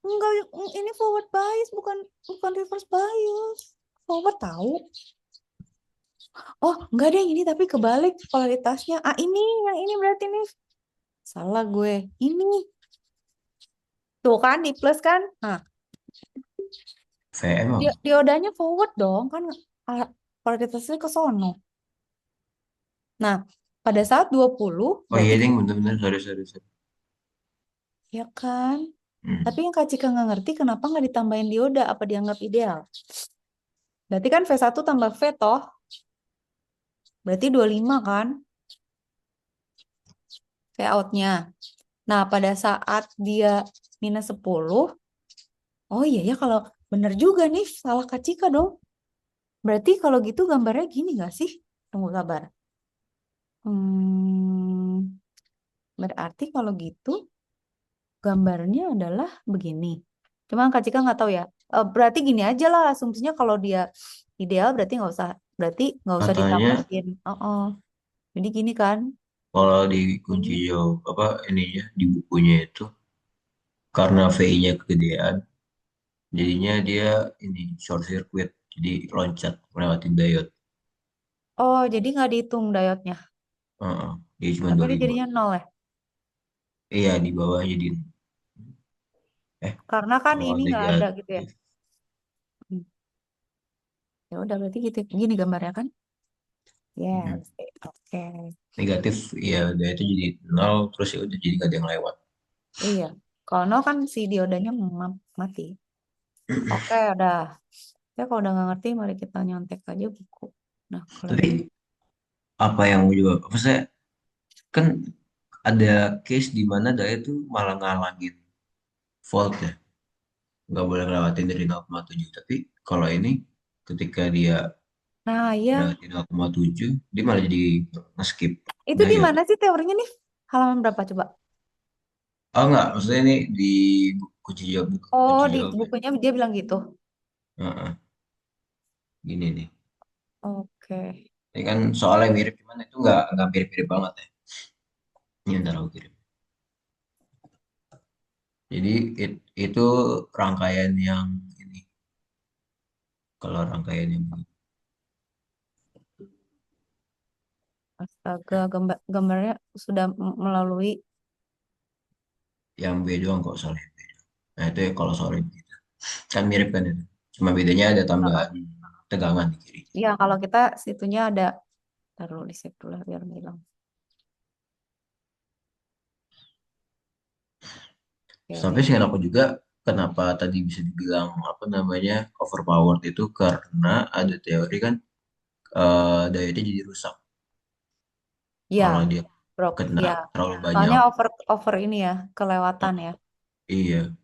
Enggak, ini forward bias, bukan bukan reverse bias. Forward tahu. Oh, enggak deh ini tapi kebalik polaritasnya. Ini yang ini berarti nih. Salah gue. Ini. Tuh kan di plus kan? Nah,
VM apa?
diodanya forward dong kan, ah, polaritasnya ke sono. Nah, pada saat 20
Oh
berarti
iya
kan,
ding, bener-bener sorry sorry sorry.
ya kan? Tapi
Hmm.
yang Kak Cika nggak ngerti kenapa nggak ditambahin dioda, apa dianggap ideal? Berarti kan V1 tambah V toh, berarti 25 kan? V outnya. Nah, pada saat dia -10, oh iya ya kalau bener juga nih, salah Kak Cika dong. Berarti kalau gitu gambarnya gini nggak sih? Tunggu sabar. Hmm, berarti kalau gitu gambarnya adalah begini. Cuma Kak Cika nggak tahu ya. Berarti gini aja lah asumsinya kalau dia ideal berarti nggak usah
Katanya
ditambahin. Oh. Jadi gini kan?
kalau di kunci
Ini.
jawab apa ininya di bukunya itu karena VI-nya kegedean, jadinya dia ini short circuit, jadi loncat melewati diode.
Oh, jadi nggak dihitung diode-nya.
Heeh, dia cuma
Tapi ini
25.
jadinya nol ya.
Iya di bawahnya jadi eh
Karena kan
oh
ini nggak ada gitu ya.
negatif.
Hmm. Ya udah berarti gitu. Gini gambarnya kan?
Mm.
Yes. Oke.
Negatif ya udah itu jadi nol terus ya udah jadi gak ada yang lewat.
Iya. Kalau nol kan si diodanya mati. Oke, udah. Ya kalau udah nggak ngerti, mari kita nyontek aja buku. Nah, kalau ini.
Tapi apa yang juga apa saya kan ada case di mana daya itu malah ngalangin volt ya, nggak boleh ngelewatin dari 0,7. Tapi kalau ini ketika dia
Nah, ya.
melewati 0,7 dia malah jadi nge-skip
Itu di
daya.
mana sih teorinya nih? Halaman berapa coba?
Oh enggak, maksudnya ini di kunci jawab, bukan
Oh,
kunci
di
jawaban.
bukunya dia bilang gitu.
Heeh, gini nih.
Oke.
Ini kan soalnya mirip, cuman itu nggak mirip-mirip banget ya. Ini ntar aku kirim. Jadi itu rangkaian yang ini. Kalau rangkaian yang begini,
Astaga, gambarnya sudah melalui.
yang B doang kok soalnya. Nah itu ya kalau soalnya begitu. Kan mirip kan itu. Cuma bedanya ada tambahan tegangan di kiri.
Ya, kalau kita situnya ada. Taruh di save dulu lah biar bilang. Oke,
Sampai
oke.
seingat aku juga kenapa tadi bisa dibilang apa namanya overpowered itu karena ada teori kan daya dia jadi rusak
Ya,
kalau dia
Brok.
kena
Ya.
terlalu
Soalnya
banyak.
over over ini ya, kelewatan ya.
Iya.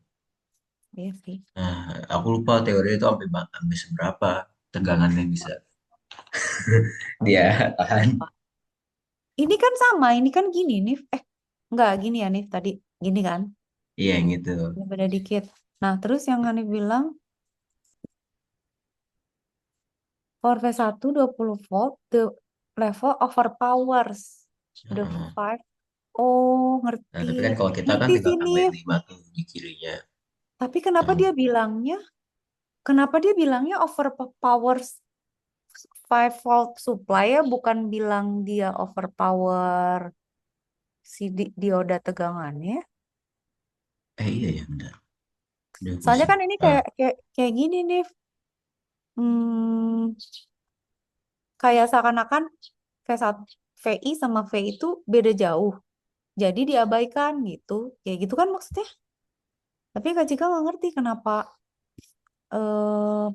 Iya sih.
Nah, aku lupa teorinya itu sampai seberapa tegangan yang bisa
Oh,
dia
iya.
tahan.
Ini kan sama, ini kan gini nih. Enggak gini ya nih tadi. Gini kan?
Iya yang itu.
Ini beda dikit. Nah, terus yang Hanif bilang, power V1 20 volt, the level overpowers the
Heeh.
five. Oh,
Nah,
ngerti.
tapi kan kalau kita kan
Ngerti
tinggal
sini.
tambahin 5 tuh di kirinya.
Tapi kenapa
Yang
dia bilangnya, overpowers 5 volt supply ya, bukan bilang dia overpower si dioda tegangannya.
iya ya benar. Udah
Soalnya
pusing.
kan ini
Ah,
kayak gini nih. Hmm, kayak seakan-akan V1, VI sama V itu beda jauh. Jadi diabaikan gitu. Kayak gitu kan maksudnya. Tapi Kak Cika nggak ngerti kenapa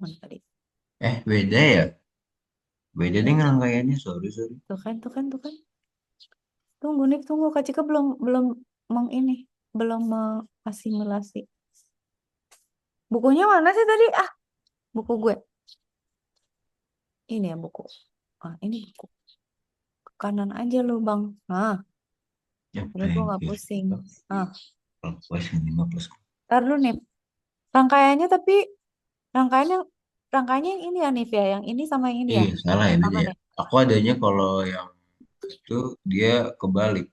mana tadi?
beda ya. Beda deh
Ya,
ngerangkaiannya. Sorry, sorry.
tuh kan, tuh kan, tuh kan. Tunggu nih, tunggu Kak Cika belum belum ini, belum mengasimilasi. Bukunya mana sih tadi? Ah, buku gue. Ini ya buku. Ah, ini buku. Ke kanan aja lu, Bang. Nah,
Yang
jadi gue
paling
nggak
kiri.
pusing. Ah,
Plus 5 plus.
ntar dulu nih. Rangkaiannya tapi rangkaiannya rangkaiannya yang ini ya, Nif ya. Yang ini sama yang ini ya.
Iya, salah ya beda
Aman
ya.
ya?
Aku adanya kalau yang itu dia kebalik.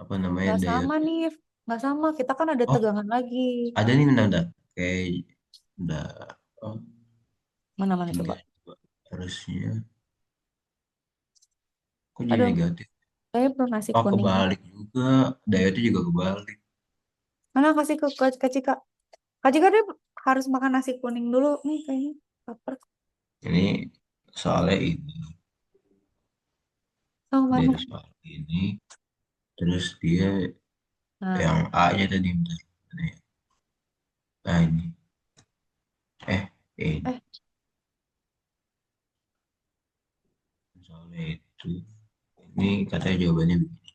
Apa namanya
Nggak
daya.
sama, Nif. Nggak sama. Kita kan ada
Oh,
tegangan lagi.
ada nih bentar-bentar. Kayak udah oh,
Mana-mana
tiga
coba.
harusnya. Kok jadi
Aduh,
negatif?
saya perlu nasi
Oh,
kuning.
kebalik juga. Daya itu juga kebalik.
Mana kasih ke Kak Cika. Kak Cika dia harus makan nasi kuning dulu. Nih kayaknya lapar.
Ini soalnya ini
Oh,
dari
mana?
soal ini. Terus dia
Nah,
yang A-nya tadi bentar. Mana ya? Nah ini. Ini.
eh,
Soalnya itu. Ini katanya jawabannya begini.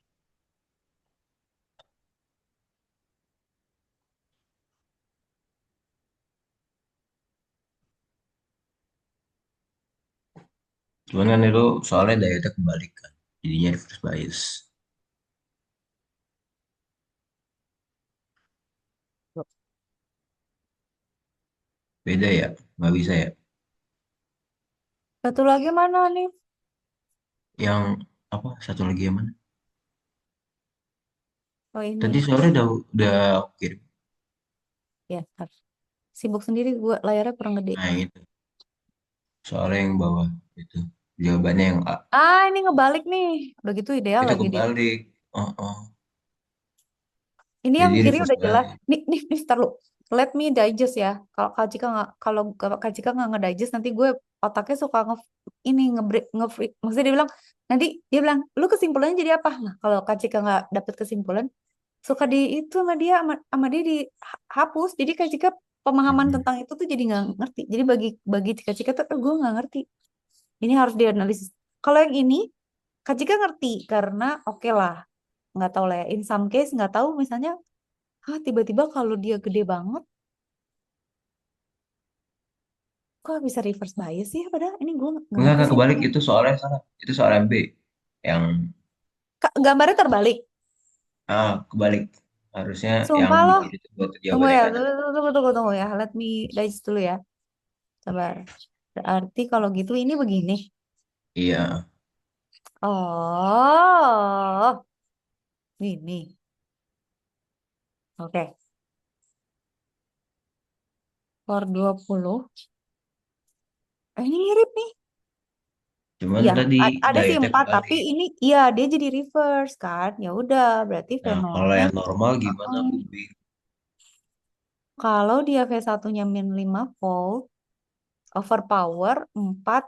Cuman kan itu soalnya daya itu kebalik kan. Jadinya reverse bias. Beda ya? Nggak bisa ya?
satu lagi mana nih?
Yang apa? Satu lagi yang mana?
Oh
Tadi
ini.
sore udah aku kirim.
Ya, ntar. Sibuk sendiri gue layarnya kurang gede.
Nah itu. Soalnya yang bawah itu. Jawabannya yang A.
Ah, ini ngebalik nih. Udah gitu ideal
Itu
lagi dia.
kebalik. Oh, oh.
Ini yang
Jadi
kiri
reverse
udah jelas.
bias.
Nih, ntar lu. Let me digest ya. Kalau Kak Cika nggak ngedigest nanti gue otaknya suka ini ngebreak maksudnya dia bilang nanti dia bilang lu kesimpulannya jadi apa? Nah kalau Kak Cika nggak dapet kesimpulan suka di itu sama dia sama dia dihapus. Jadi Kak Cika pemahaman
Mhm.
tentang itu tuh jadi nggak ngerti. Jadi bagi bagi Kak Cika tuh gue nggak ngerti. Ini harus dianalisis. Kalau yang ini Kak Cika ngerti karena oke lah nggak tahu lah ya. In some case nggak tahu misalnya Tiba-tiba kalau dia gede banget, kok bisa reverse bias sih? Padahal ini gue nggak ngerti
Enggak
sih.
kebalik, itu soalnya salah. Itu soalnya B. Yang
Gambarnya terbalik.
kebalik. Harusnya yang
Sumpah
di
loh.
kiri itu buat
Tunggu
jawaban
ya,
yang kanan.
tunggu ya. Let me digest dulu ya. Sabar. Berarti kalau gitu ini begini.
Iya.
Oh, ini. Oke. For 20. Ini mirip nih.
Cuman
Iya,
tadi
ada sih
dietnya
4, tapi
kebalik.
ini iya dia jadi reverse kan. Ya udah, berarti
Nah, kalau
fenolnya.
yang normal gimana
Heeh.
aku bingung.
Kalau dia V1-nya min 5 volt, overpower 4,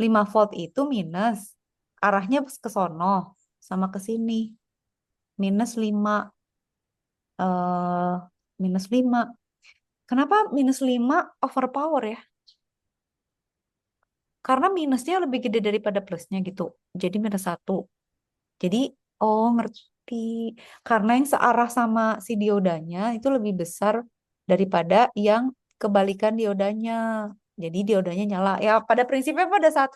5 volt itu minus. Arahnya ke sono sama ke sini. Minus 5, eh minus 5. Kenapa minus 5 overpower ya? Karena minusnya lebih gede daripada plusnya gitu. Jadi minus 1. Jadi, oh ngerti. Karena yang searah sama si diodanya itu lebih besar daripada yang kebalikan diodanya. Jadi diodanya nyala. Ya pada prinsipnya pada saat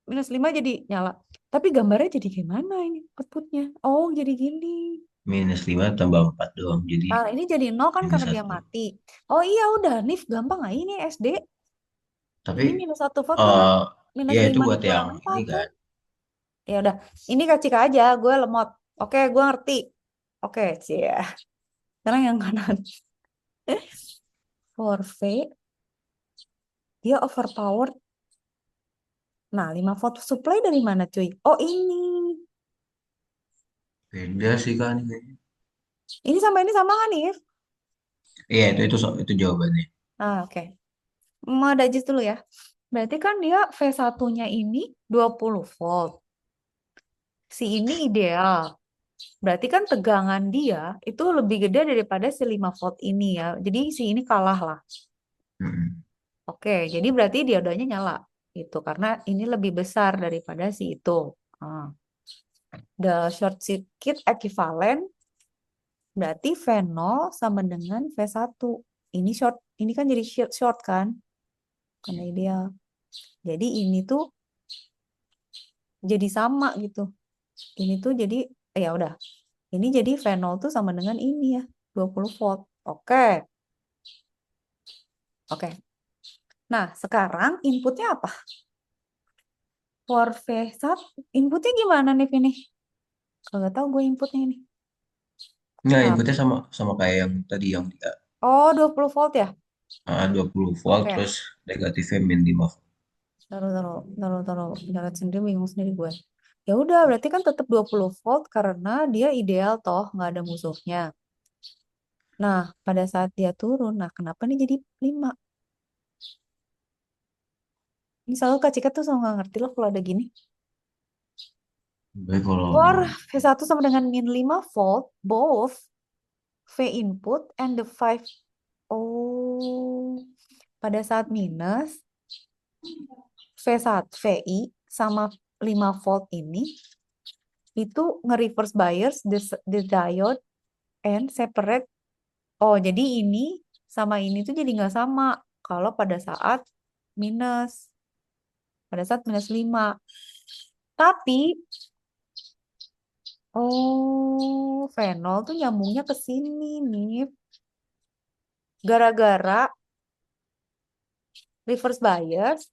minus 5 jadi nyala. Tapi gambarnya jadi gimana ini outputnya? Oh jadi gini.
-5 tambah 4 doang. Jadi
Nah ini jadi nol kan
minus
karena dia
1.
mati. Oh iya udah, Nif gampang lah ini SD.
Tapi
Ini minus 1 volt kan
eh
minus
ya itu
5
buat
dikurang
yang
4
ini
kan.
kan.
Ya udah, ini kacik aja, gue lemot. Oke, gue ngerti. Oke, sih ya. Sekarang yang kanan. Forfeit, dia overpowered. Nah, 5 volt supply dari mana cuy? Oh ini.
Beda sih kan kayaknya.
Ini sama kan nih?
Iya, itu jawabannya.
Oke. Mau dajis dulu ya. Berarti kan dia V1-nya ini 20 volt. Si ini ideal. Berarti kan tegangan dia itu lebih gede daripada si 5 volt ini ya. Jadi si ini kalah lah.
Mm-mm.
Oke, jadi berarti diodanya nyala. Itu karena ini lebih besar daripada si itu. Ah. The short circuit equivalent berarti V0 sama dengan V1. Ini kan jadi short kan? Karena ideal. Jadi ini tuh jadi sama gitu. Ini tuh jadi ya udah. Ini jadi V0 tuh sama dengan ini ya, 20 volt. Oke. Oke. Nah, sekarang inputnya apa? For V1 inputnya gimana nih ini? Kalau nggak tahu gue inputnya ini.
Nggak,
Nah,
inputnya sama sama kayak yang tadi yang dia
oh 20 volt ya?
20 volt
Oke.
terus negatifnya -5 volt.
Taruh. Jalan sendiri bingung sendiri gue. Ya udah, berarti kan tetap 20 volt karena dia ideal toh, nggak ada musuhnya. Nah, pada saat dia turun, nah kenapa nih jadi 5? Ini selalu Kak Cika tuh selalu nggak ngerti loh kalau ada gini.
Tapi kalau
For V1 sama dengan min 5 volt, both V input and the 5. Oh, pada saat minus, V1, VI sama 5 volt ini, itu nge-reverse bias the diode and separate. Oh, jadi ini sama ini tuh jadi nggak sama kalau minus, pada saat minus 5. Tapi, oh, fenol tuh nyambungnya ke sini nih. Gara-gara reverse bias,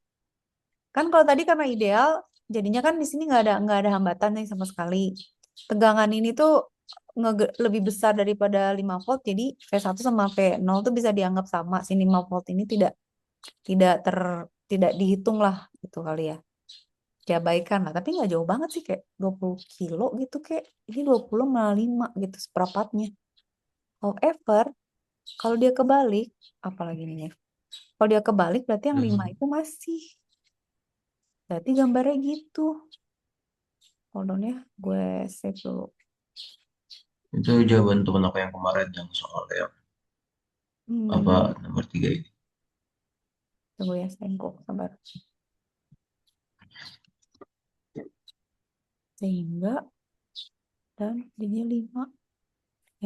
kan kalau tadi karena ideal, jadinya kan di sini nggak ada hambatan nih sama sekali. Tegangan ini tuh lebih besar daripada 5 volt, jadi V1 sama V0 tuh bisa dianggap sama. Si 5 volt ini tidak ter tidak dihitung lah gitu kali ya. Diabaikan lah, tapi nggak jauh banget sih kayak 20 kilo gitu kayak ini 20 sama 5 gitu seperempatnya. However, kalau dia kebalik, apalagi nih? Kalau dia kebalik berarti yang 5 itu masih. Berarti gambarnya gitu. Hold on ya, gue save dulu.
itu jawaban teman aku yang kemarin yang soal yang apa
Hmm,
nomor 3 ini.
tunggu ya, sayangku, sabar. Sehingga dan jadinya 5.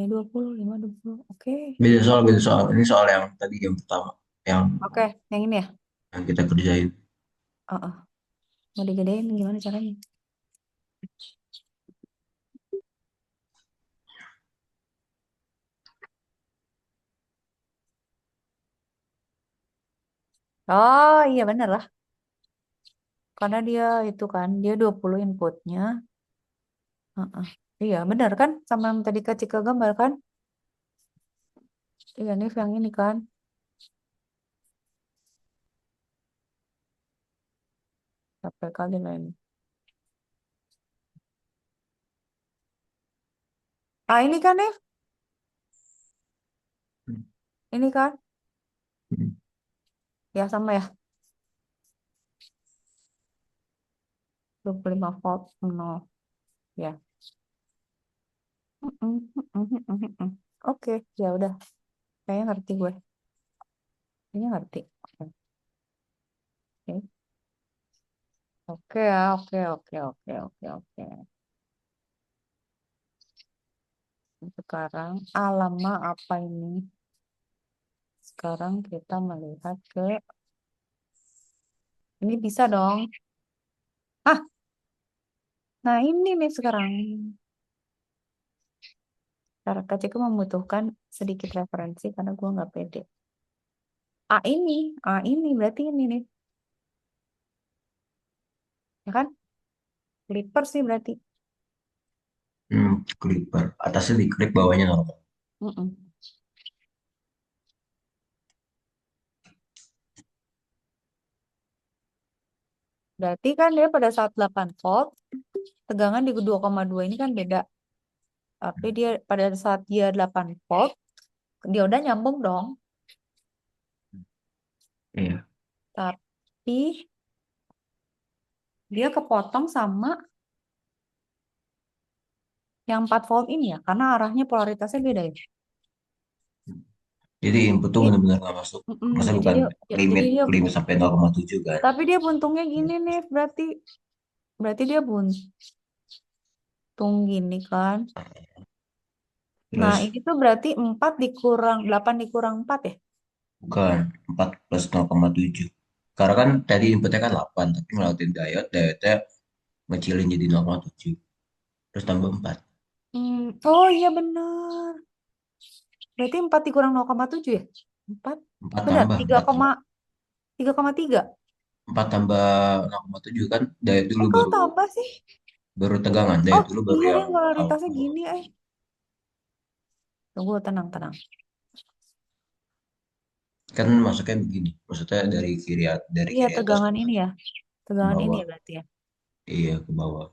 Ya 20, 5, 20. Oke.
Beda soal. Ini soal yang tadi yang pertama, yang
Oke, yang ini ya.
yang kita kerjain.
Oh, oh. Mau digedein gimana caranya? Oh, iya bener lah. Karena dia itu kan, dia 20 inputnya. Heeh. Iya, benar kan? Sama yang tadi Kak Cika gambar kan? Iya, nih yang ini kan. Capek kali lah ini. Ah, ini kan nih. Ini kan.
Hmm.
Ya, sama ya. 25 volt. No. Ya. Mm-mm, mm-mm, mm-mm, mm-mm. Oke, ya udah. Kayaknya ngerti gue. Kayaknya ngerti. Oke, oke. Oke ya, oke, oke, oke, oke, oke. Sekarang alama apa ini? Sekarang kita melihat ke ini bisa dong. Ah, nah ini nih sekarang. Cara kecilku membutuhkan sedikit referensi karena gue nggak pede. A ini berarti ini nih, ya kan? Clipper sih berarti.
Clipper. Atasnya diklik, bawahnya normal.
Mm-mm. Berarti kan dia pada saat 8 volt, tegangan di 2,2 ini kan beda. Tapi dia pada saat dia 8 volt, dia udah nyambung dong.
Iya.
Tapi dia kepotong sama yang 4 volt ini ya, karena arahnya polaritasnya beda ya.
Jadi input tuh
Jadi,
benar-benar nggak masuk. Masa
jadi
bukan
dia, jadi
limit
dia,
limit sampai 0,7 kan?
tapi dia buntungnya gini nih, berarti, berarti dia buntung gini kan. Nah,
Terus
ini tuh berarti 4 dikurang 8 dikurang 4 ya?
bukan 4 plus 0,7. Karena kan tadi inputnya kan 8, tapi ngelakuin diode ngecilin jadi 0,7. Terus tambah 4.
Oh iya benar. Berarti 4 dikurang 0,7 ya? 4.
4
Benar,
tambah,
3,
4 tambah.
3,3.
4 tambah 0,7 kan diode dulu
Kok
baru
tambah sih?
baru tegangan.
Oh
Diode dulu baru
iya
yang
yang polaritasnya
awal.
gini Tunggu, tenang, tenang.
Kan masuknya begini. Maksudnya dari
Iya
kiri atas
tegangan ini ya.
ke
Tegangan ini
bawah.
ya berarti ya.
Iya, ke bawah.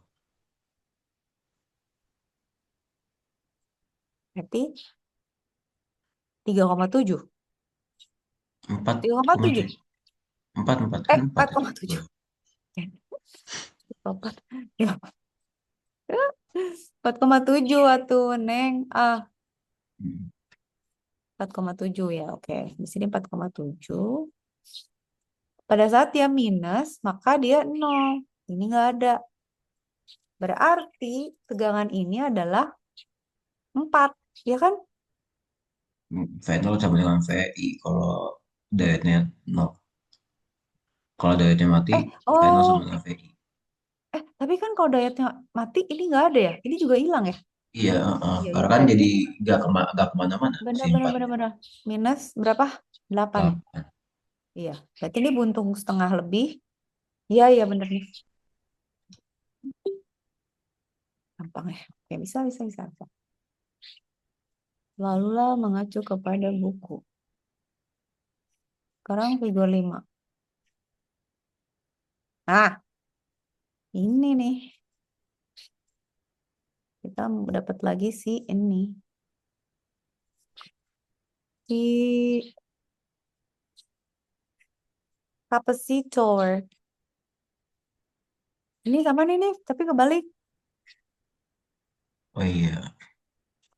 Berarti 3,7.
4 koma
3,7.
7. 4 kan 4
4,
itu.
4,7. 4. Ya, 4,7 atuh, Neng. 4,7 ya. Oke. Di sini 4,7. Pada saat dia minus, maka dia nol. Ini nggak ada. Berarti tegangan ini adalah 4. Ya kan?
V0 sama dengan VI kalau diode-nya 0. Kalau diode mati, V0 sama
Oh.
dengan VI.
Tapi kan kalau dietnya mati, ini nggak ada ya? Ini juga hilang ya?
Iya,
Iya, ya
karena kan
berarti
jadi nggak kemana-mana si
benar-benar
4 ini.
benar-benar minus berapa? 8.
8.
Iya, berarti ini buntung setengah lebih. Iya, iya benar nih. Gampang ya. Oke, bisa, bisa, bisa, bisa. Lalulah mengacu kepada buku. Sekarang figur 5. Nah, ini nih. Kita dapat lagi si ini. Si kapasitor. Ini sama nih, tapi kebalik.
Oh iya,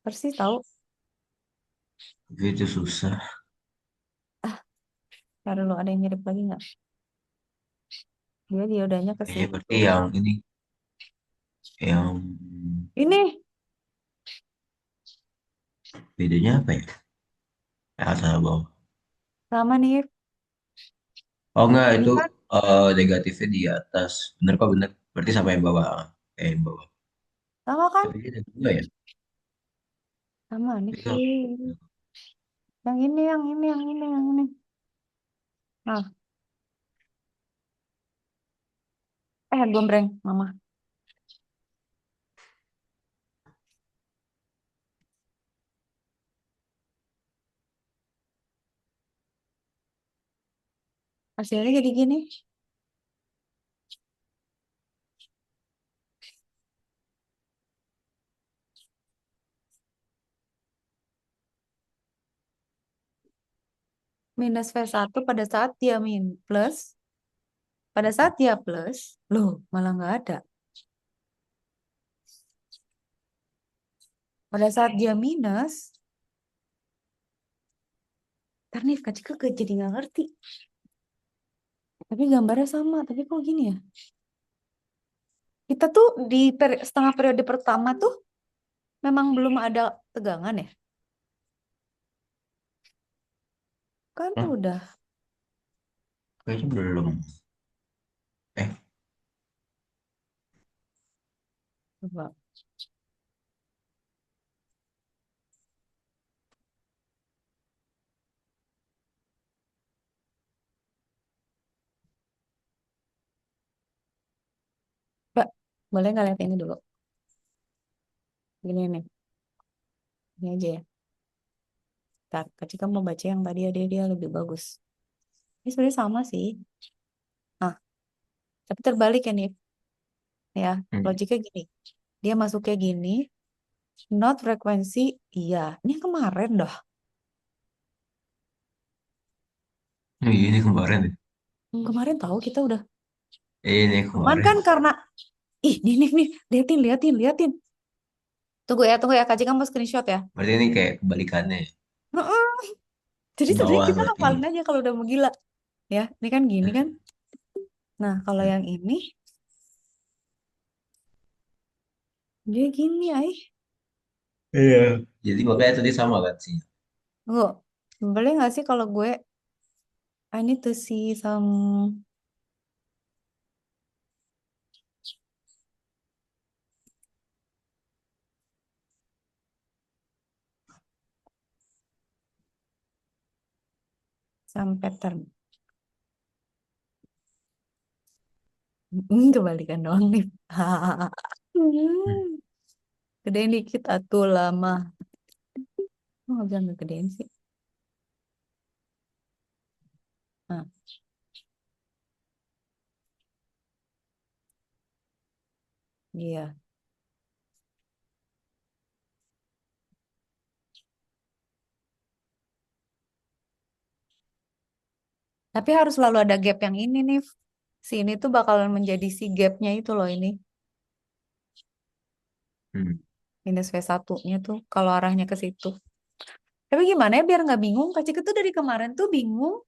Persis tahu.
itu susah.
Taruh dulu, ada yang mirip lagi nggak? Dia diodanya ke
Kayaknya
situ.
berarti yang ini, yang
Ini
Bedanya apa ya? Atas sama bawah.
Sama nih.
Oh enggak,
Ini
itu
kan
negatifnya di atas. Bener kok bener. Berarti sama yang bawah. Yang bawah.
sama kan?
Tapi dia ada dua ya.
Sama nih
Itu
sih. Yang ini, yang ini, yang ini, yang ini. Nah, gombreng, Mama. Hasilnya jadi gini. Minus V1 pada saat dia plus. Pada saat dia plus, loh, malah nggak ada. Pada saat dia minus, ntar nih Kak Cika jadi nggak ngerti. Tapi gambarnya sama, tapi kok gini ya? Kita tuh di setengah periode pertama tuh memang belum ada tegangan ya? Kan
Hah?
udah.
Kayaknya belum. Eh,
Coba. Mbak, boleh nggak lihat ini dulu? Gini nih, ini aja ya. Ntar, Kak Cika mau baca yang tadi ya, dia lebih bagus. Ini sebenarnya sama sih. Nah, tapi terbalik ya nih. Ya,
hmm.
logiknya gini. Dia masuknya gini, not frekuensi, iya. Ini kemarin dah.
Ini kemarin deh.
Kemarin tahu kita udah.
Ini
Cuman
kemarin.
kan karena, ih, nih, liatin, liatin, liatin. Tunggu ya, Kak Cika mau screenshot ya.
Berarti ini kayak kebalikannya ya.
Heeh. Jadi sebenarnya
Bawah
kita
berarti.
hafalin aja kalau udah mau gila. Ya, ini kan gini kan. Nah, kalau yang ini, dia gini, ay.
Iya. Jadi makanya tadi sama kan sih.
Tunggu, boleh nggak sih kalau gue, I need to see some pattern. Kebalikan doang nih.
Hmm.
Gedein dikit atuh lama. Oh, nggak bilang ngegedein sih. Nah, iya. Tapi harus selalu ada gap yang ini nih. Si ini tuh bakalan menjadi si gapnya itu loh ini.
Hmm.
Minus V1-nya tuh kalau arahnya ke situ. Tapi gimana ya biar nggak bingung? Kak Cika tuh dari kemarin tuh bingung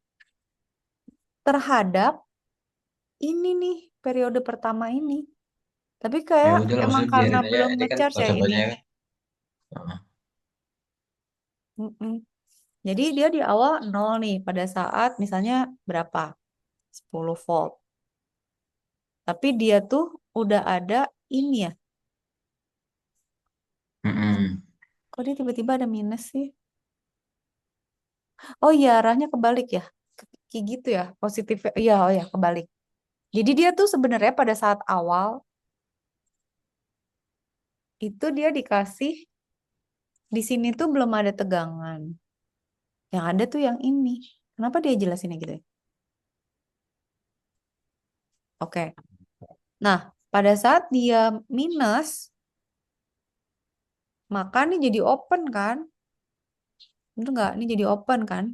terhadap ini nih periode pertama ini. Tapi
Ya
kayak
udah lah,
emang
maksudnya
karena
biarin aja.
belum
Ini kan
ngecharge ya ini.
konsepnya kan. Heeh.
Mm-mm. Jadi dia di awal nol nih pada saat misalnya berapa? 10 volt. Tapi dia tuh udah ada ini ya.
Mm-mm.
Kok dia tiba-tiba ada minus sih? Oh iya, arahnya kebalik ya. Kayak gitu ya, positif. Iya, oh ya, kebalik. Jadi dia tuh sebenarnya pada saat awal itu dia dikasih di sini tuh belum ada tegangan. Yang ada tuh yang ini. Kenapa dia jelasinnya gitu ya? Oke. Nah, pada saat dia minus, maka ini jadi open kan? Bener nggak? Ini jadi open kan?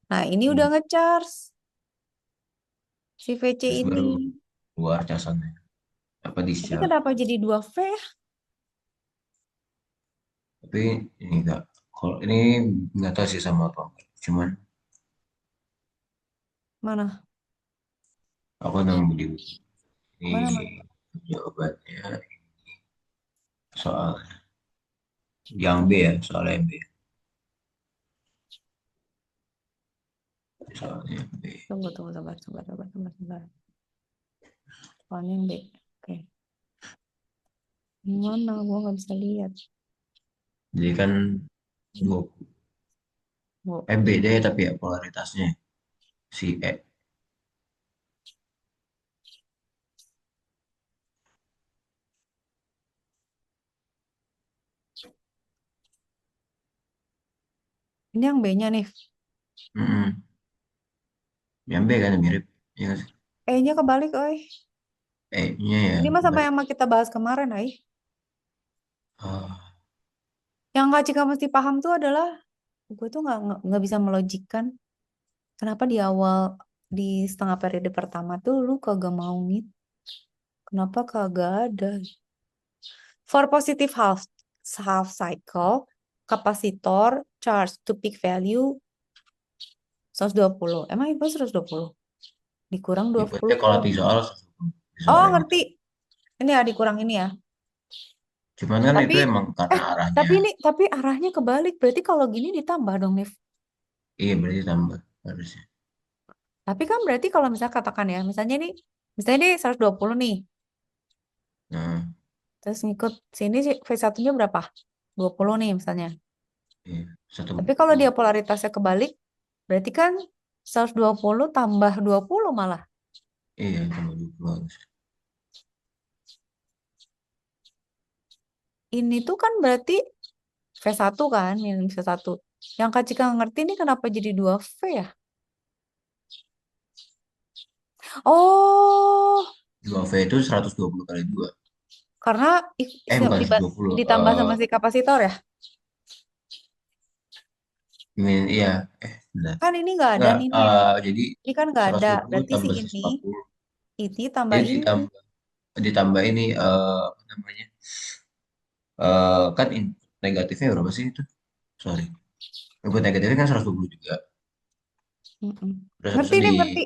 Nah, ini udah
Hmm.
ngecharge si VC
Terus
ini.
baru keluar casannya. Apa
Tapi
discharge.
kenapa jadi 2V ya?
Tapi ini enggak. Kalau ini nggak tahu sih sama apa enggak. Cuman
Mana?
aku nemu di
Mana, mana?
ini jawabannya soal yang B ya, soal yang B. Soalnya B.
Tunggu, tunggu, sabar, sabar, sabar, sabar, sabar. Soalnya yang B. Oke. Mana? Gua nggak bisa lihat.
Jadi kan 20.
Bu.
Beda ya tapi ya polaritasnya si E.
Ini yang B-nya nih.
Mm-mm. Yang B kan yang mirip. Ya nggak sih?
E-nya kebalik, oi.
E-nya ya
Ini mah sama
kebalik.
yang kita bahas kemarin, ay.
Oh,
Yang Kak Cika mesti paham tuh adalah gue tuh nggak bisa melogikkan kenapa di awal di setengah periode pertama tuh lu kagak mau ngit, kenapa kagak ada for positive half cycle kapasitor charge to peak value 120, emang itu 120 dikurang dua
inputnya
puluh
kalau di soal di soal
Oh
yang itu.
ngerti, ini ya dikurang ini ya,
Cuman kan
tapi
itu emang karena
eh
arahnya.
tapi arahnya kebalik, berarti kalau gini ditambah dong Nif.
Iya berarti tambah harusnya.
Tapi kan berarti kalau misalnya katakan ya, misalnya ini 120 nih.
Nah,
Terus ngikut sini sih V1-nya berapa? 20 nih misalnya.
iya,
Tapi kalau
140.
dia polaritasnya kebalik, berarti kan 120 tambah 20 malah.
Iya, tambah 20 harusnya.
Ini tuh kan berarti V1 kan, minus V1. Yang Kak Cika ngerti ini kenapa jadi 2V ya? Oh,
2V itu 120 kali 2.
karena
Bukan 120.
ditambah sama si kapasitor ya?
Iya, benar.
Kan ini nggak ada
Enggak,
nih, Nif.
jadi
Ini kan nggak ada.
120
Berarti si
tambah
ini,
140.
tambah
Jadi
ini.
ditambah ini apa namanya? Kan negatifnya berapa sih itu? Sorry. Input negatifnya kan 120 juga.
Mm-mm.
Terus habis
Ngerti
itu
nih, ngerti.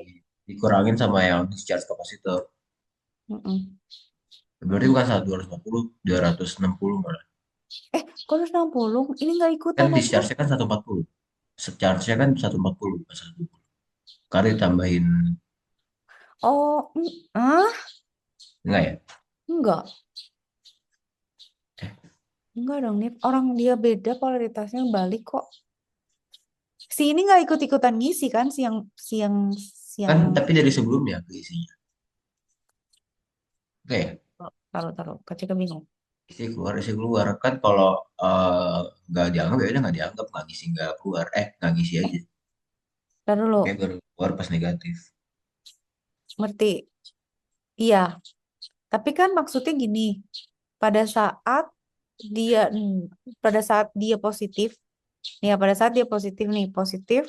dikurangin sama yang discharge kapasitor.
Mm-mm.
Berarti bukan 240, 260 malah.
Kok 160? Ini nggak
Kan
ikutan aja.
discharge-nya kan 140. Charge-nya kan 140 bukan 120. Kali tambahin
Oh,
enggak ya?
enggak.
Eh,
Enggak dong, nih. Orang dia beda polaritasnya balik kok. Si ini nggak ikut-ikutan ngisi kan, si yang
kan tapi dari sebelumnya ke isinya. Oke ya?
taruh taruh. Kacau bingung.
Isi keluar. Kan kalau nggak dianggap ya udah nggak dianggap, nggak ngisi nggak keluar. Nggak ngisi aja.
Taruh dulu.
Kayak baru keluar pas negatif.
Ngerti. Iya. Tapi kan maksudnya gini. Pada saat dia pada saat dia positif, nih ya pada saat dia positif nih, positif,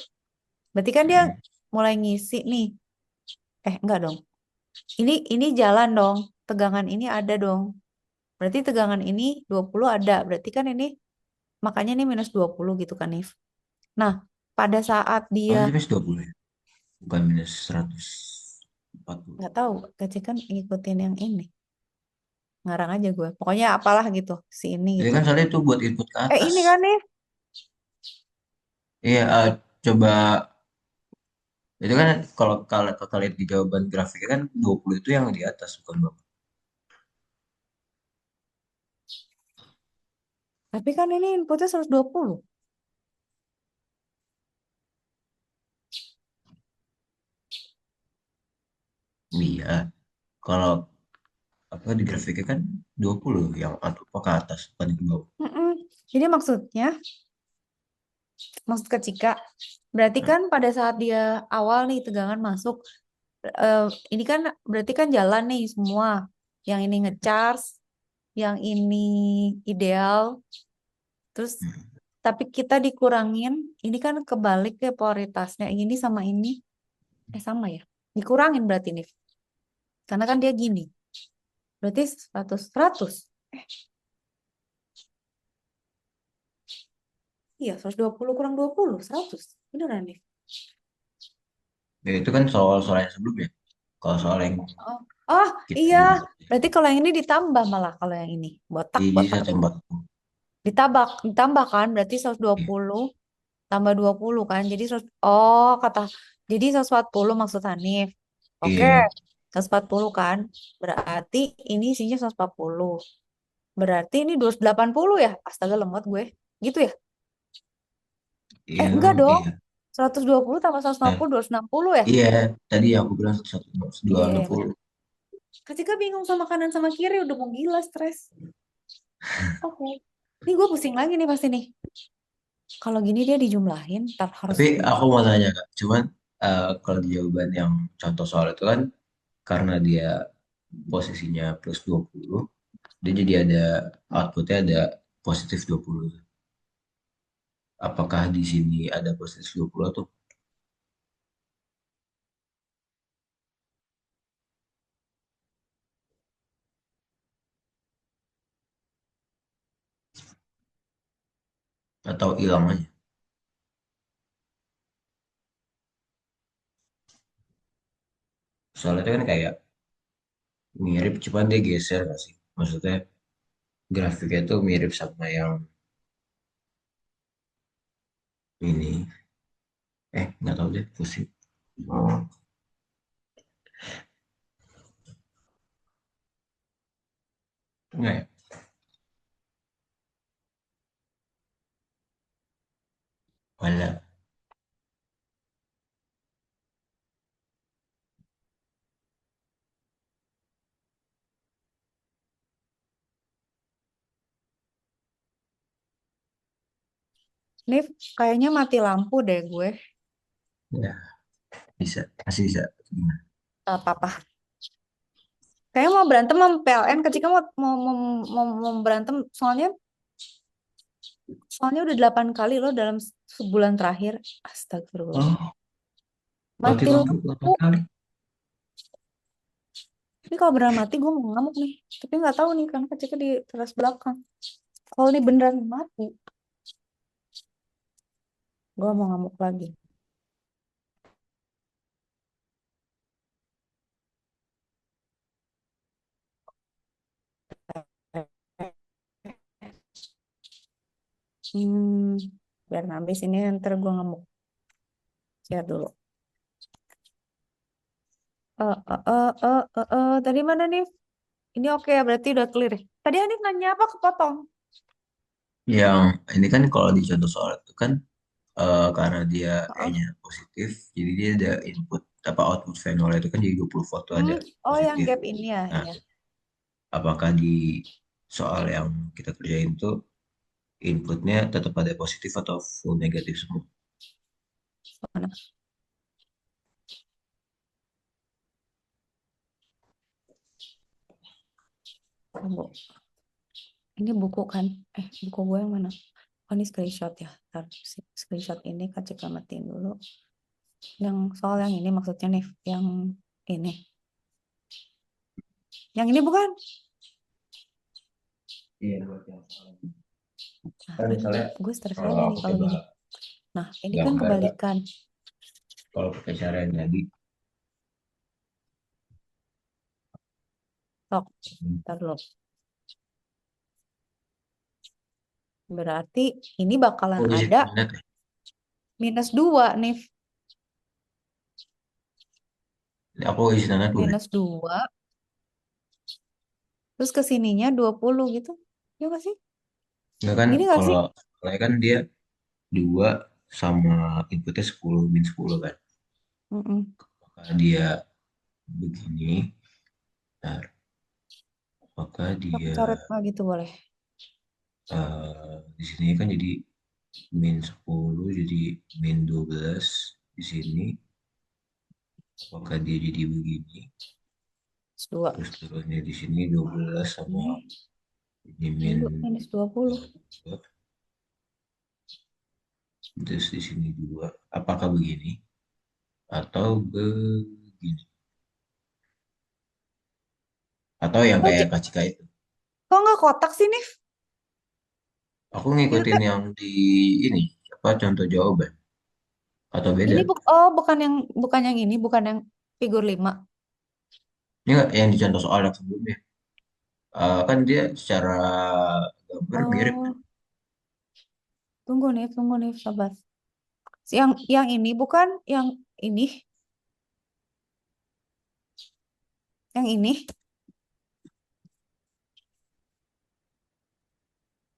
berarti kan dia
Mm-mm.
mulai ngisi nih. Enggak dong. Ini jalan dong. Tegangan ini ada dong. Berarti tegangan ini 20 ada. Berarti kan ini makanya ini minus 20 gitu kan, Nif. Nah, pada saat
Oh,
dia
itu minus 20 ya? Bukan minus 140.
nggak tahu, Kece kan ngikutin yang ini. Ngarang aja gue. Pokoknya apalah gitu, si ini
Jadi
gitu.
kan soalnya itu buat input ke atas.
Ini kan, Nif.
Iya, coba itu kan kalau kalau kalau lihat di jawaban grafiknya kan 20 itu yang di atas bukan bawah.
Tapi kan ini inputnya 120.
Iya, kalau apa di grafiknya kan 20 yang atau ke atas bukan ke bawah.
Mm-mm. Jadi maksud Kecika, berarti
Nah,
kan pada saat dia awal nih tegangan masuk, eh, ini kan berarti kan jalan nih semua. Yang ini ngecharge, yang ini ideal, terus
hmm.
tapi kita dikurangin, ini kan kebalik ya polaritasnya. Ini sama ini, sama ya. Dikurangin berarti nih. Karena kan dia gini. Berarti 100, 100. Iya, 120 kurang 20, 100. Beneran nih.
Ya, itu kan soal-soal yang sebelumnya. Kalau soal yang
Oh, oh
kita
iya.
ini
Berarti kalau yang ini ditambah malah kalau yang ini. Botak,
jadi
botak.
140.
Ditambah kan berarti
Iya.
120 tambah 20 kan. Jadi 100, oh kata Jadi 140 maksud Hanif. Oke,
Iya,
140 kan. Berarti ini isinya 140. Berarti ini 280 ya? Astaga lemot gue. Gitu ya?
iya,
Enggak dong.
iya.
120 tambah
Nah,
150, 260 ya?
iya. Tadi yang aku bilang satu dua
Iya,
enam
iya benar.
puluh.
Ketika bingung sama kanan sama kiri udah mau gila stres. Oke. Ini gue pusing lagi nih pasti nih. Kalau gini dia dijumlahin, tak harus
Tapi aku
dijumlahin.
mau tanya Kak, cuman kalau di jawaban yang contoh soal itu kan karena dia posisinya plus 20, dia jadi ada outputnya ada positif 20. Apakah di sini ada positif 20 atau hilang aja? Soalnya itu kan kayak mirip, cuman dia geser nggak sih? Maksudnya grafiknya tuh mirip sama yang ini. Nggak tahu deh, pusing. Oh, enggak ya? Wala.
Nih kayaknya mati lampu deh gue.
Ya, bisa. Masih bisa. Gimana?
Apa-apa. Kayaknya mau berantem sama PLN. Ketika mau berantem. Soalnya udah 8 kali loh dalam sebulan terakhir. Astagfirullah.
Oh, mati
Mati
lampu
lampu.
8 kali.
Ini kalau beneran mati gue mau ngamuk nih. Tapi nggak tahu nih kan Kak Cika di teras belakang. Kalau ini beneran mati, gue mau ngamuk lagi. Hmm, biar habis ini ntar gue ngamuk. Share dulu. Tadi mana nih? Ini oke ya, berarti udah clear ya. Tadi Hanif nanya apa kepotong?
Yang ini kan kalau di contoh soal itu kan karena dia
Heeh.
E-nya positif, jadi dia ada input apa output fenol itu kan jadi 20 volt tuh ada
Hmm, oh yang
positif.
gap ini ya,
Nah,
ya.
apakah di soal yang kita kerjain tuh inputnya tetap ada positif atau full negatif semua?
Mana? Tunggu. Ini buku kan? Buku gue yang mana? Oh, ini screenshot ya. Ntar screenshot ini Kak Cika matiin dulu. Yang soal yang ini maksudnya nih, yang ini. Yang ini bukan?
Iya, buat yang soal.
Nah,
Kan
ini
misalnya
gue stres
kalau
lagi nih
aku
kalau
coba
gini. Nah, ini kan
gambar Kak,
kebalikan.
kalau pakai cara yang tadi,
Tok, ntar dulu. Berarti ini bakalan
oh di sini
ada
minat ya?
-2 nih.
Aku isi nanat boleh.
-2. Terus kesininya 20 gitu. Ya nggak sih?
Enggak kan
Gini nggak
kalau
sih?
soalnya kan dia 2 sama inputnya 10 min 10 kan.
Mm-mm.
Maka dia begini. Nah, apakah dia
Coret gitu boleh.
di sini kan jadi min 10 jadi min 12 di sini. Apakah dia jadi begini?
-2.
Terus turunnya di sini 12 sama
Ini,
ini
ini
min
-20.
2. Terus di sini 2. Apakah begini? Atau begini? Atau yang
Kok,
kayak Kacika itu?
kok nggak kotak sih nih?
Aku
Itu
ngikutin
kan
yang di ini, apa contoh jawaban atau
ini
beda?
bukan yang ini, bukan yang figur 5.
Ini nggak yang di contoh soal yang sebelumnya. Kan dia secara gambar mirip kan?
Oh, tunggu nih, sabar. Yang ini bukan yang ini, yang ini.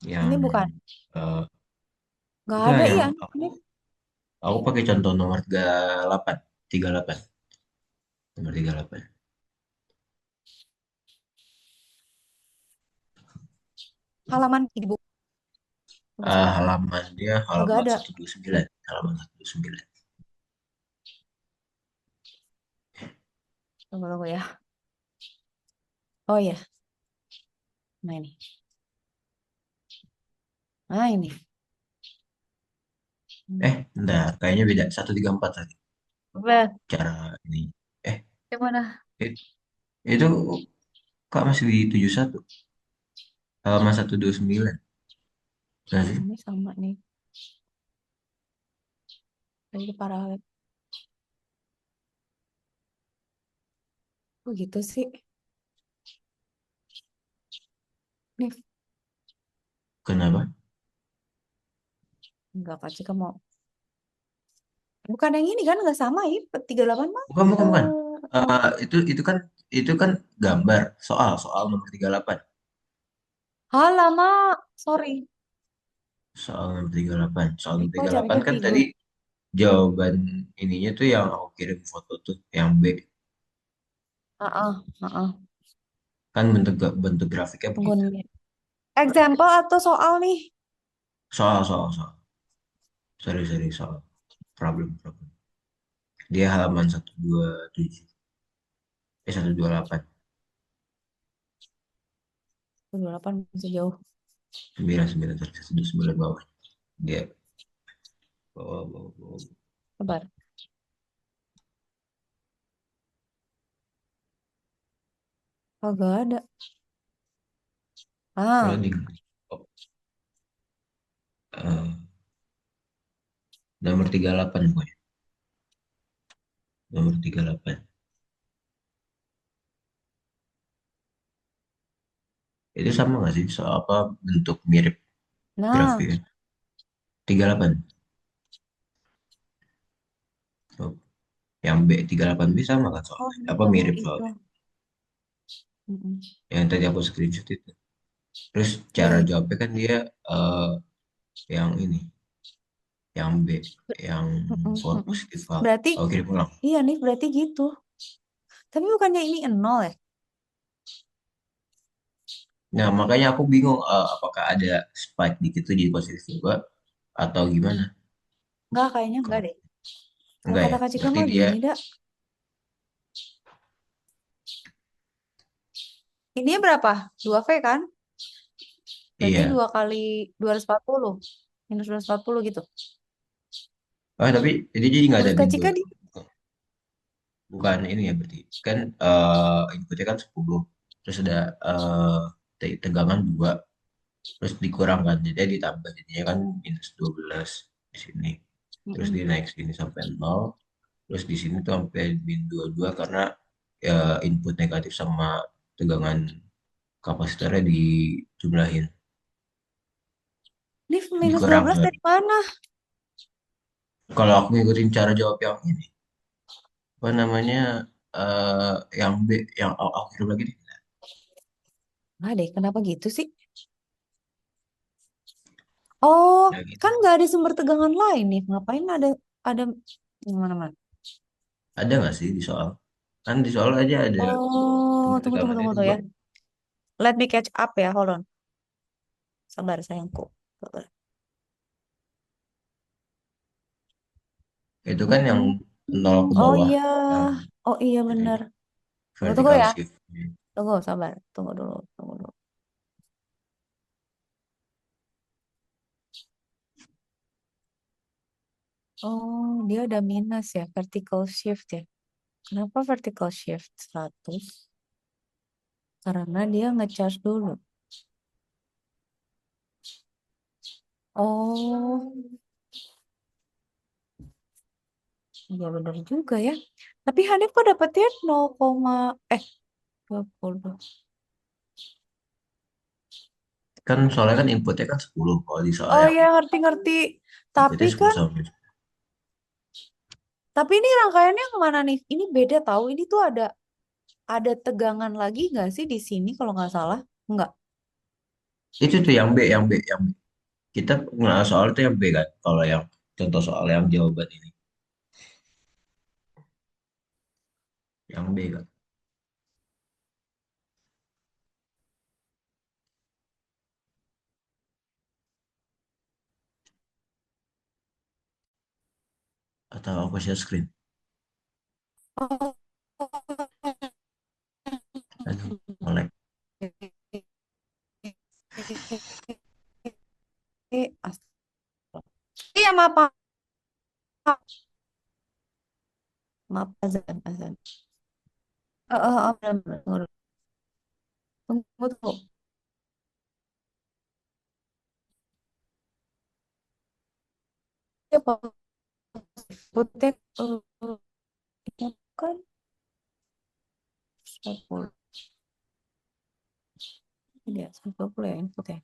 Yang
Ini bukan.
eh,
Nggak
enggak
ada
yang
iya.
aku
Ini
aku pakai contoh nomor 38, 38, nomor 38.
halaman ini buku. Coba coba.
Halaman dia
Kagak
halaman
ada.
129, halaman 129.
Tunggu tunggu ya. Oh ya. Nah ini. Nah ini.
Bentar, kayaknya beda. 134 tadi.
Coba.
Cara ini. Eh,
Yang mana?
it- itu Kak masih di 71. Halaman 129. Nah sih,
Ini sama nih. Lagi parah. Oh gitu sih. Nih,
kenapa?
enggak Kak Cika mau. Bukan yang ini kan nggak sama ya. 38 mah.
Bukan, bukan, bukan.
Oh,
Itu kan gambar soal soal nomor 38.
lama. Sorry.
Soal nomor 38. Soal nomor
Oh,
38
caranya
kan
tidur.
tadi jawaban ininya tuh yang aku kirim foto tuh, yang B.
Heeh, heeh.
Kan bentuk grafiknya
Tunggu
begitu.
nih. Example atau soal nih?
Soal, soal, soal. Sorry, sorry, soal. Problem, problem. Dia halaman 127. 128.
28 masih jauh.
9, 9, sorry. 129 bawah. Dia bawah, bawah, bawah.
Sabar. Kagak ada.
Kalau
Ah,
di oh, eh, nomor 38 pokoknya. Nomor 38. Itu sama nggak sih? Soal apa, bentuk mirip
nah.
grafiknya? 38. Oh, yang B, 38B sama kan
Oh,
soalnya?
ini
Apa
kamu
mirip
itu.
soalnya?
Mm-mm.
Yang tadi aku screenshot itu. Terus
Iya,
cara
iya.
jawabnya kan dia eh, yang ini, yang B, yang
Mm-mm,
for
mm-mm.
positive value.
Berarti,
Aku kirim ulang.
iya nih, berarti gitu. Tapi bukannya ini nol ya?
Nah, makanya aku bingung apakah ada spike dikit tuh jadi positif juga atau gimana?
Enggak, kayaknya enggak
Kalau
deh. Kalau
enggak
kata
ya,
Kak Cika
berarti
mah
dia
gini, dak. Ini berapa? 2V kan? Berarti
iya.
2 kali 240. Minus 240 gitu.
Tapi dia jadi nggak ada
Menurut Kak
bin
Cika
dua,
di...
bukan ini ya berarti. Kan inputnya kan 10, terus ada tegangan 2, terus dikurangkan, jadi ditambah, jadinya kan minus 12 di sini. Terus dia
Mm-mm.
naik sini sampai 0, terus di sini tuh sampai min 22 karena ya input negatif sama tegangan kapasitornya dijumlahin,
Ini minus 12
dikurangkan.
dari mana?
Kalau aku ngikutin cara jawab yang ini, apa namanya, yang B, yang aku kirim lagi nih.
Nggak deh, kenapa gitu sih? Oh,
Ya gitu.
kan nggak ada sumber tegangan lain nih. Ngapain ada gimana mana?
Ada nggak sih di soal? Kan di soal aja ada
Oh,
sumber
tunggu tunggu
tegangannya
tunggu tuh
2.
ya. Let me catch up ya. Hold on. Sabar sayangku. Sabar.
Itu kan yang
Mm-mm.
0 ke
Oh
bawah,
iya.
yang
Oh iya
ini
bener. Tunggu tunggu
vertical
ya.
shift.
Tunggu, sabar. Tunggu dulu, tunggu dulu. Oh, dia ada minus ya, vertical shift ya. Kenapa vertical shift 100? Karena dia ngecharge dulu. Oh, iya bener juga ya. Tapi Hanif kok dapetnya 0,
Kan soalnya kan inputnya kan 10 kalau di soal
oh
yang
iya ngerti-ngerti. Tapi
inputnya 10
kan
sama minus.
Tapi ini rangkaiannya yang mana nih? Ini beda tahu. Ini tuh ada tegangan lagi nggak sih di sini kalau nggak salah? Nggak.
Itu tuh yang B, yang B, yang B. Kita nggak soal itu yang B kan. Kalau yang contoh soal yang jawaban ini, yang B kan. Atau aku share screen.
Oh,
Aduh, melek.
iya maaf, maaf, maaf, azan, azan. Benar, benar. Tunggu, tunggu. Ya, Pak. Butek, ini kan 10. Ini ya, 10 ya input ya.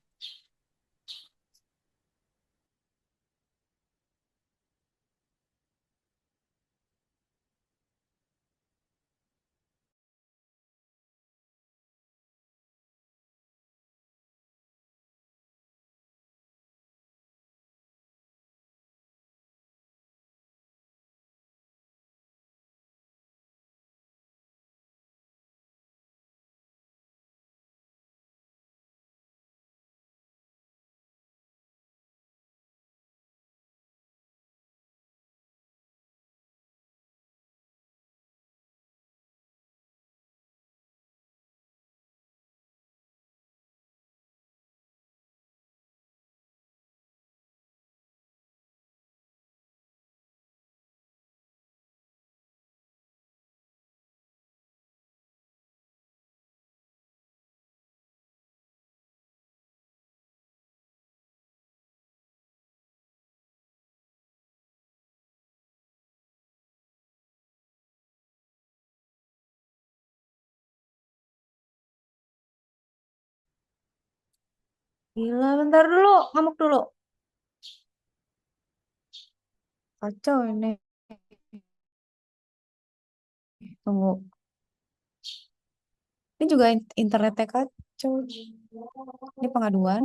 Gila, bentar dulu, ngamuk dulu. Kacau ini. Tunggu. Ini juga internetnya kacau. Ini pengaduan.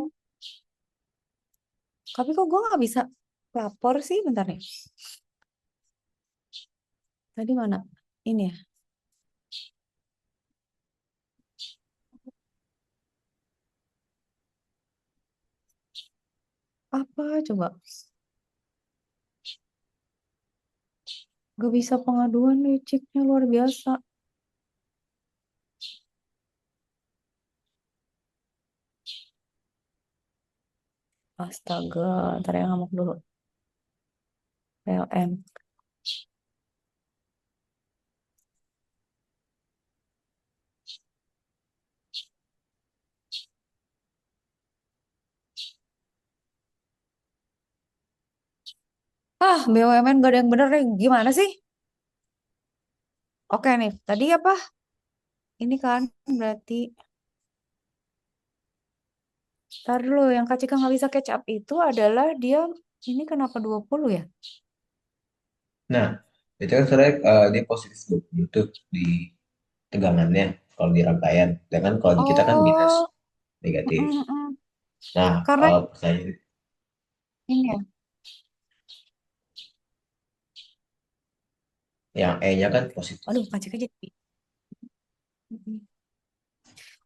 Tapi kok gue nggak bisa lapor sih? Bentar nih. Tadi mana? Ini ya. Apa coba? Gak bisa pengaduan nih, chipnya luar biasa. Astaga, ntar ya ngamuk dulu. PLN. Ah, BUMN gak ada yang bener nih. Gimana sih? Oke nih, tadi apa? Ini kan berarti, ntar dulu, yang Kak Cika nggak bisa catch up itu adalah dia, ini kenapa 20 ya?
Nah, itu kan sebenarnya dia positif 20 tuh di tegangannya kalau di rangkaian. Sedangkan kalau di kita kan minus
Oh,
negatif.
mm, mm, mm.
Nah,
Karena
pertanyaan
ini ya.
yang E-nya kan positif.
Aduh, Kak Cika jadi. Mm.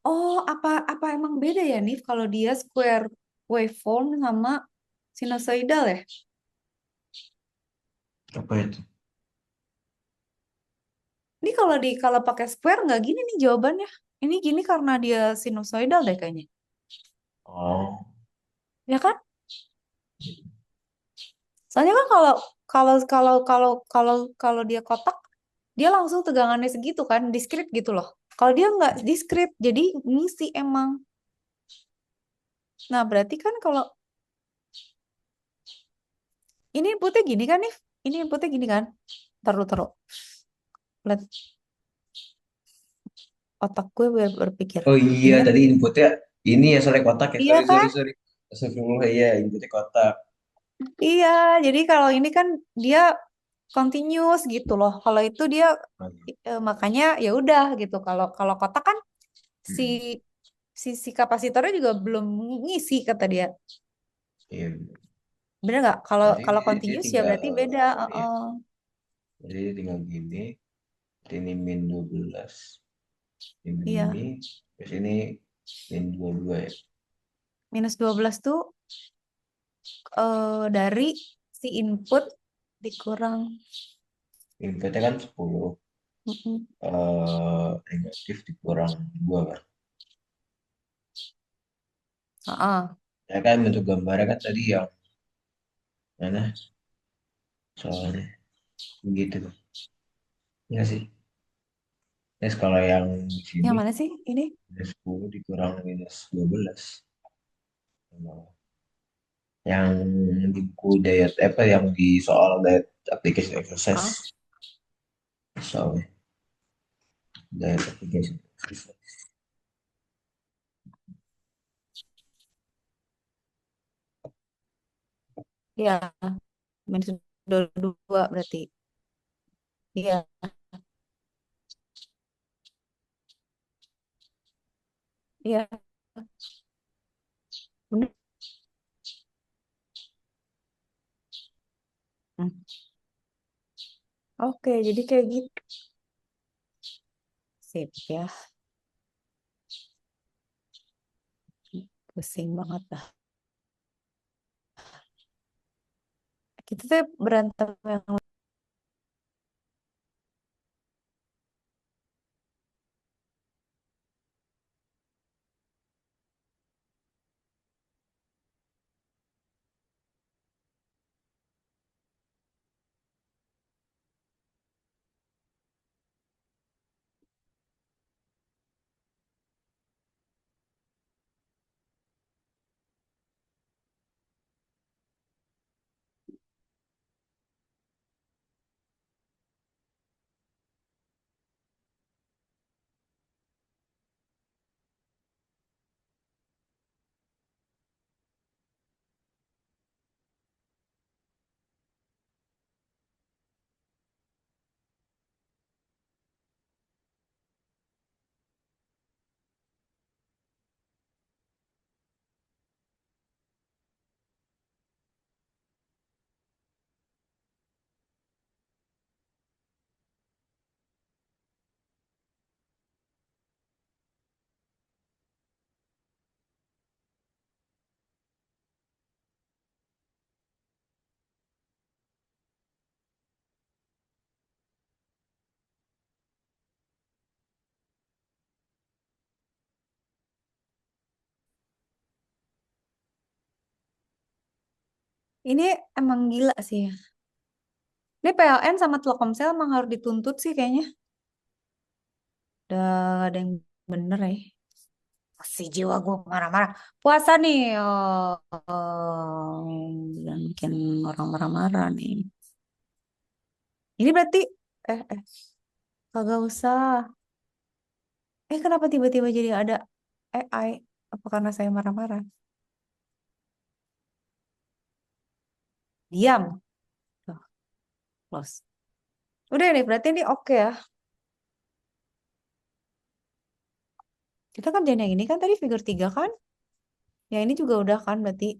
Oh, apa emang beda ya nih kalau dia square waveform sama sinusoidal ya?
Apa itu?
Ini kalau pakai square nggak gini nih jawabannya. Ini gini karena dia sinusoidal deh kayaknya.
Oh,
Ya kan? Soalnya kan kalau kalau kalau kalau kalau kalau dia kotak, dia langsung tegangannya segitu kan, diskrit gitu loh. Kalau dia nggak diskrit, jadi ngisi emang. Nah, berarti kan kalau ini inputnya gini kan nih, ini inputnya gini kan. Taruh taruh. Lihat otak gue berpikir.
oh
Ini
iya,
kan,
tadi inputnya ini ya soalnya kotak ya.
iya
Sorry, sorry,
kan?
sorry. Astagfirullah, iya inputnya kotak.
Iya, jadi kalau ini kan dia continuous gitu loh. Kalau itu dia
Oh, iya.
makanya ya udah gitu. Kalau kalau kotak kan si
Mm-mm.
si kapasitornya juga belum ngisi kata dia.
Iya.
Bener nggak? Kalau
Berarti
kalau
dia
continuous ya
tinggal
berarti beda.
ini ya.
Heeh.
Jadi dia tinggal gini, ini min 12, ini,
Iya,
terus ini min 22 ya.
-12 tuh dari si input dikurang.
Inputnya kan 10,
Mm-mm.
negatif dikurang 2 kan.
Heeh.
Ya kan bentuk gambarnya kan tadi yang mana soalnya begitu. Ya sih. Terus kalau yang di
Yang
sini
mana sih ini?
minus 10 dikurang minus 12. Yang di buku diet apa yang di soal diet application exercise
Ah,
soalnya diet application exercise.
iya, -22 berarti. Iya, iya. Bener. Hmm. Oke, jadi kayak gitu. Sip ya. Pusing banget dah. Kita tuh berantem yang ini emang gila sih ya. Ini PLN sama Telkomsel emang harus dituntut sih kayaknya. Udah gak ada yang bener ya. Masih jiwa gue marah-marah. Puasa nih. Dan bikin orang marah-marah nih. Ini berarti, eh, kagak usah. Kenapa tiba-tiba jadi ada AI? Apa karena saya marah-marah? Diam. Tuh, close. Udah nih, berarti ini oke ya. Kita kan yang ini kan tadi figur 3 kan? Ya ini juga udah kan berarti.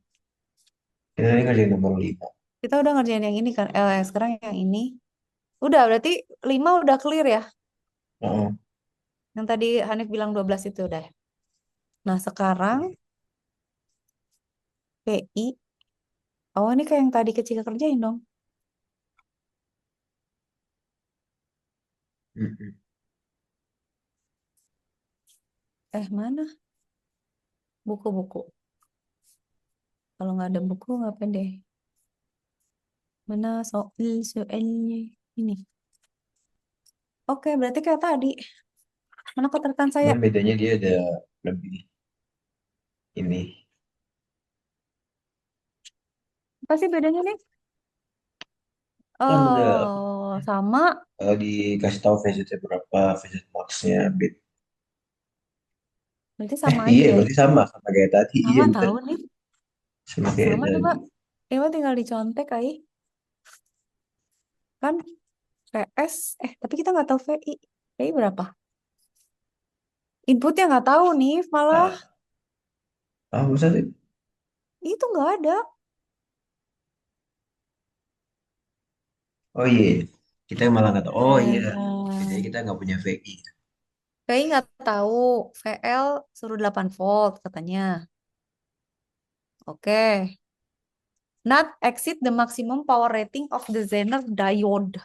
Kita ini kerjain nomor 5.
Kita udah ngerjain yang ini kan. Yang sekarang yang ini. Udah, berarti 5 udah clear ya.
Oh,
Yang tadi Hanif bilang 12 itu udah. Nah, sekarang
iya.
PI. Oh, ini kayak yang tadi kecil kerjain dong.
Mm-mm.
Mana buku-buku? Kalau nggak ada buku, ngapain deh? Mana soalnya ini? Oke, berarti kayak tadi. Mana catatan saya?
Cuman bedanya dia ada lebih ini.
Apa sih bedanya nih?
Kan udah
Oh, sama.
kalau dikasih tahu visit berapa, visit max-nya bit.
Berarti sama
Iya
aja ya.
berarti sama sama kayak tadi. Iya
Sama
bener
tahu nih.
sama kayak
Sama nih,
tadi.
Pak. Ini mah tinggal dicontek, Kai. Kan VS, tapi kita nggak tahu VI. VI berapa? Inputnya nggak tahu nih, malah
Ah, masa sih?
itu nggak ada.
Oh iya, kita malah nggak tahu. Oh iya, jadi
Eh,
kita nggak punya VI.
VI nggak tahu. VL suruh 8 volt katanya. Oke. Not exceed the maximum power rating of the Zener diode.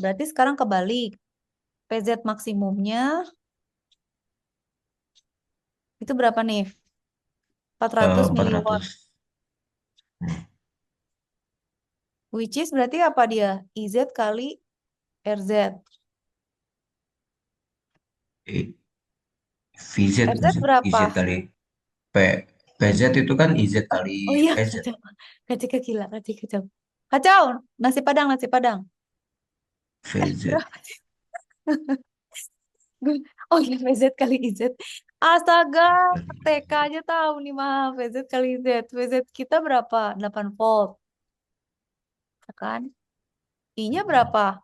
Berarti sekarang kebalik. PZ maksimumnya itu berapa nih? 400 miliwatt.
400. Hmm.
Which is berarti apa dia? IZ kali RZ.
Eh, VZ
RZ
maksud IZ
berapa?
kali P. PZ itu kan IZ kali
Oh iya,
PZ.
kacau. Kacau gila, kacau, kacau. Kacau, nasi Padang, nasi Padang.
VZ.
Berapa sih? Oh iya, VZ kali IZ. Astaga, TK aja tahu nih mah VZ kali Z. VZ kita berapa? 8 volt, ya kan? I-nya berapa?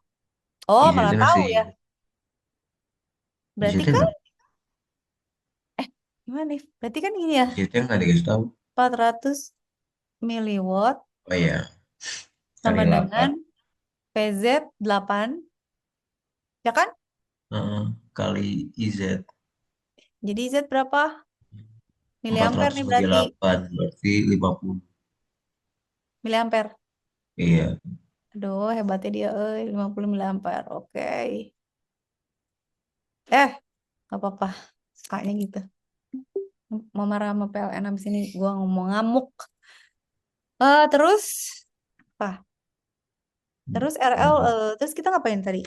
Oh,
IZ
malah tahu
masih
ya. Berarti
IZ
kan,
berapa?
gimana nih? Berarti kan gini ya,
IZ nggak dikasih tahu.
400 miliwatt
Oh iya, kali
sama
8.
dengan PZ 8, ya kan?
Kali IZ
Jadi Z berapa? Miliampere
400
nih
bagi
berarti.
8 berarti 50.
Miliampere.
Iya.
Aduh, hebatnya dia, 50 miliampere. Oke. Eh, gak apa-apa. Sukanya gitu. Mau marah sama PLN abis ini gua ngomong ngamuk. Terus apa? Terus RL,
Hmm.
terus kita ngapain tadi?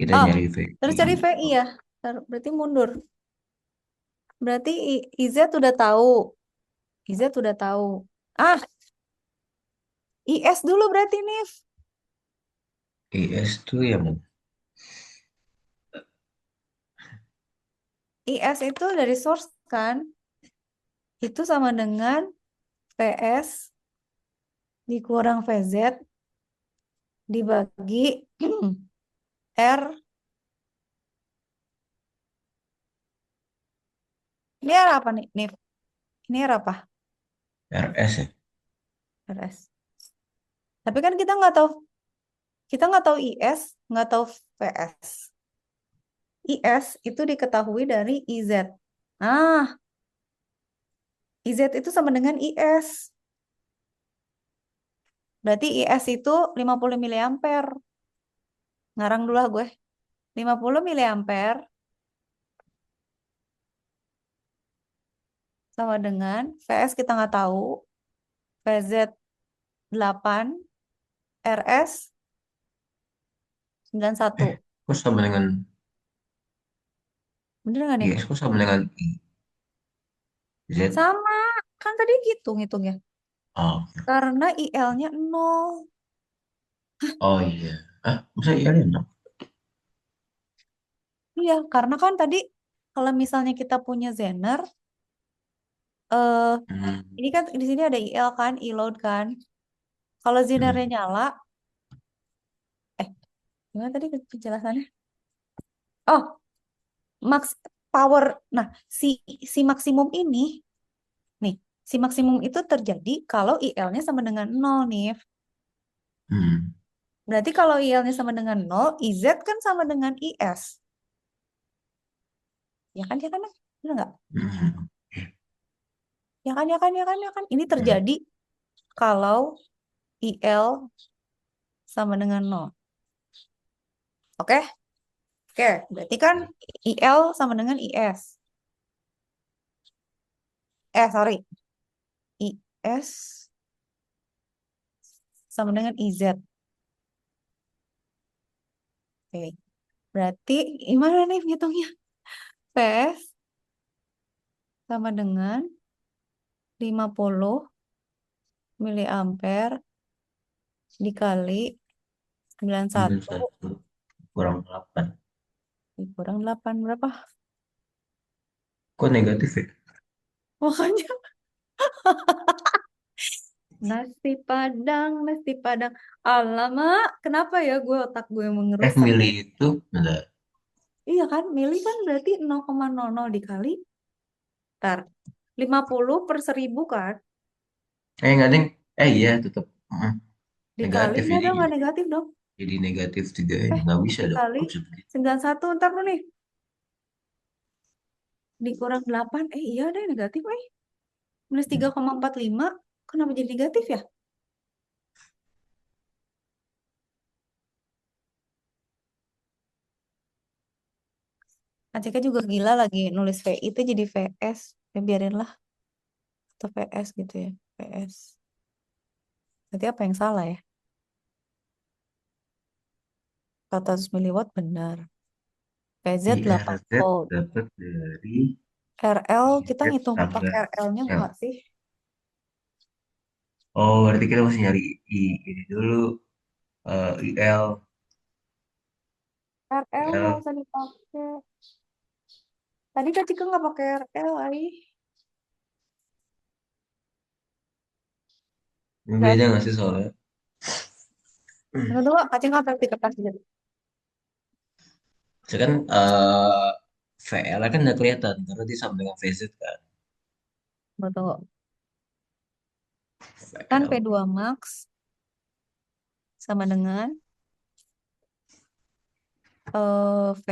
Kita
Oh,
nyari
terus
VI.
cari VI ya. Berarti mundur. Berarti IZ udah tahu. IZ udah tahu. Ah, IS dulu berarti nih.
IS tuh yang
IS itu dari source kan? Itu sama dengan PS dikurang VZ dibagi R. Ini R apa nih? Nih, ini R apa?
RS ya.
RS. Tapi kan kita nggak tahu IS, nggak tahu VS. IS itu diketahui dari IZ. Ah, IZ itu sama dengan IS. Berarti IS itu 50 miliampere. Ngarang dulu lah gue. 50 miliampere sama dengan VS kita nggak tahu. PZ 8, RS 91.
Kok sama dengan
Bener nggak nih?
IS kok sama dengan IZ?
Sama. Kan tadi gitu ngitungnya.
Oh,
Karena IL-nya 0.
oh iya. Masa iya dong?
Iya, karena kan tadi kalau misalnya kita punya Zener, eh
Hmm.
ini kan di sini ada IL kan, load kan. Kalau Zenernya
Hmm.
nyala, eh gimana tadi penjelasannya? Oh, max power. Nah, si si maksimum ini nih, si maksimum itu terjadi kalau IL-nya sama dengan 0 nih.
Hmm.
Berarti kalau IL-nya sama dengan 0, IZ kan sama dengan IS. Ya kan, ya kan? Benar nggak?
Hmm.
Ya kan, ya kan, ya kan, ya kan. Ini
Hmm.
terjadi kalau IL sama dengan 0. Oke? Oke, berarti kan IL sama dengan IS. Sorry. IS sama dengan IZ. Oke. Berarti gimana nih hitungnya? PS sama dengan 50 miliampere dikali
Ambil
91
satu kurang 8.
dikurang 8 berapa?
Kok negatif ya?
Makanya Nasi Padang, nasi Padang. Alamak, kenapa ya gue otak gue mengerusak?
Milih itu, bentar.
Iya kan, mili kan berarti 0,00 dikali. Ntar, 50 per 1000 kan?
Nggak deng. Iya tetap.
Dikali,
Negatif
enggak dong,
jadinya.
nggak negatif dong.
Jadi negatif juga ini.
Eh,
Nggak bisa dong.
dikali
Kok bisa begitu?
91, ntar lu nih. Dikurang 8, iya deh negatif, Minus
Hmm.
3,45, kenapa jadi negatif ya? Aceka juga gila lagi nulis VI itu jadi VS. Ya biarin lah, atau VS gitu ya. VS. Berarti apa yang salah ya? 400 miliwatt benar. PZ delapan
IRZ
volt.
dapat dari
RL, kita
IZ
ngitung pakai
tambah
RL-nya
L.
enggak sih?
Oh, berarti kita mesti nyari ini dulu. IL.
RL nggak
IL.
usah dipakai. Tadi kan Cika nggak pakai RL,
Ini beda
Dan,
nggak sih soalnya?
Tunggu, tunggu, Kak Cika versi kertas aja.
Saya kan VL kan nggak kelihatan karena dia sama dengan VZ kan.
Tunggu, tunggu. Kan
VL.
P2 Max sama dengan V,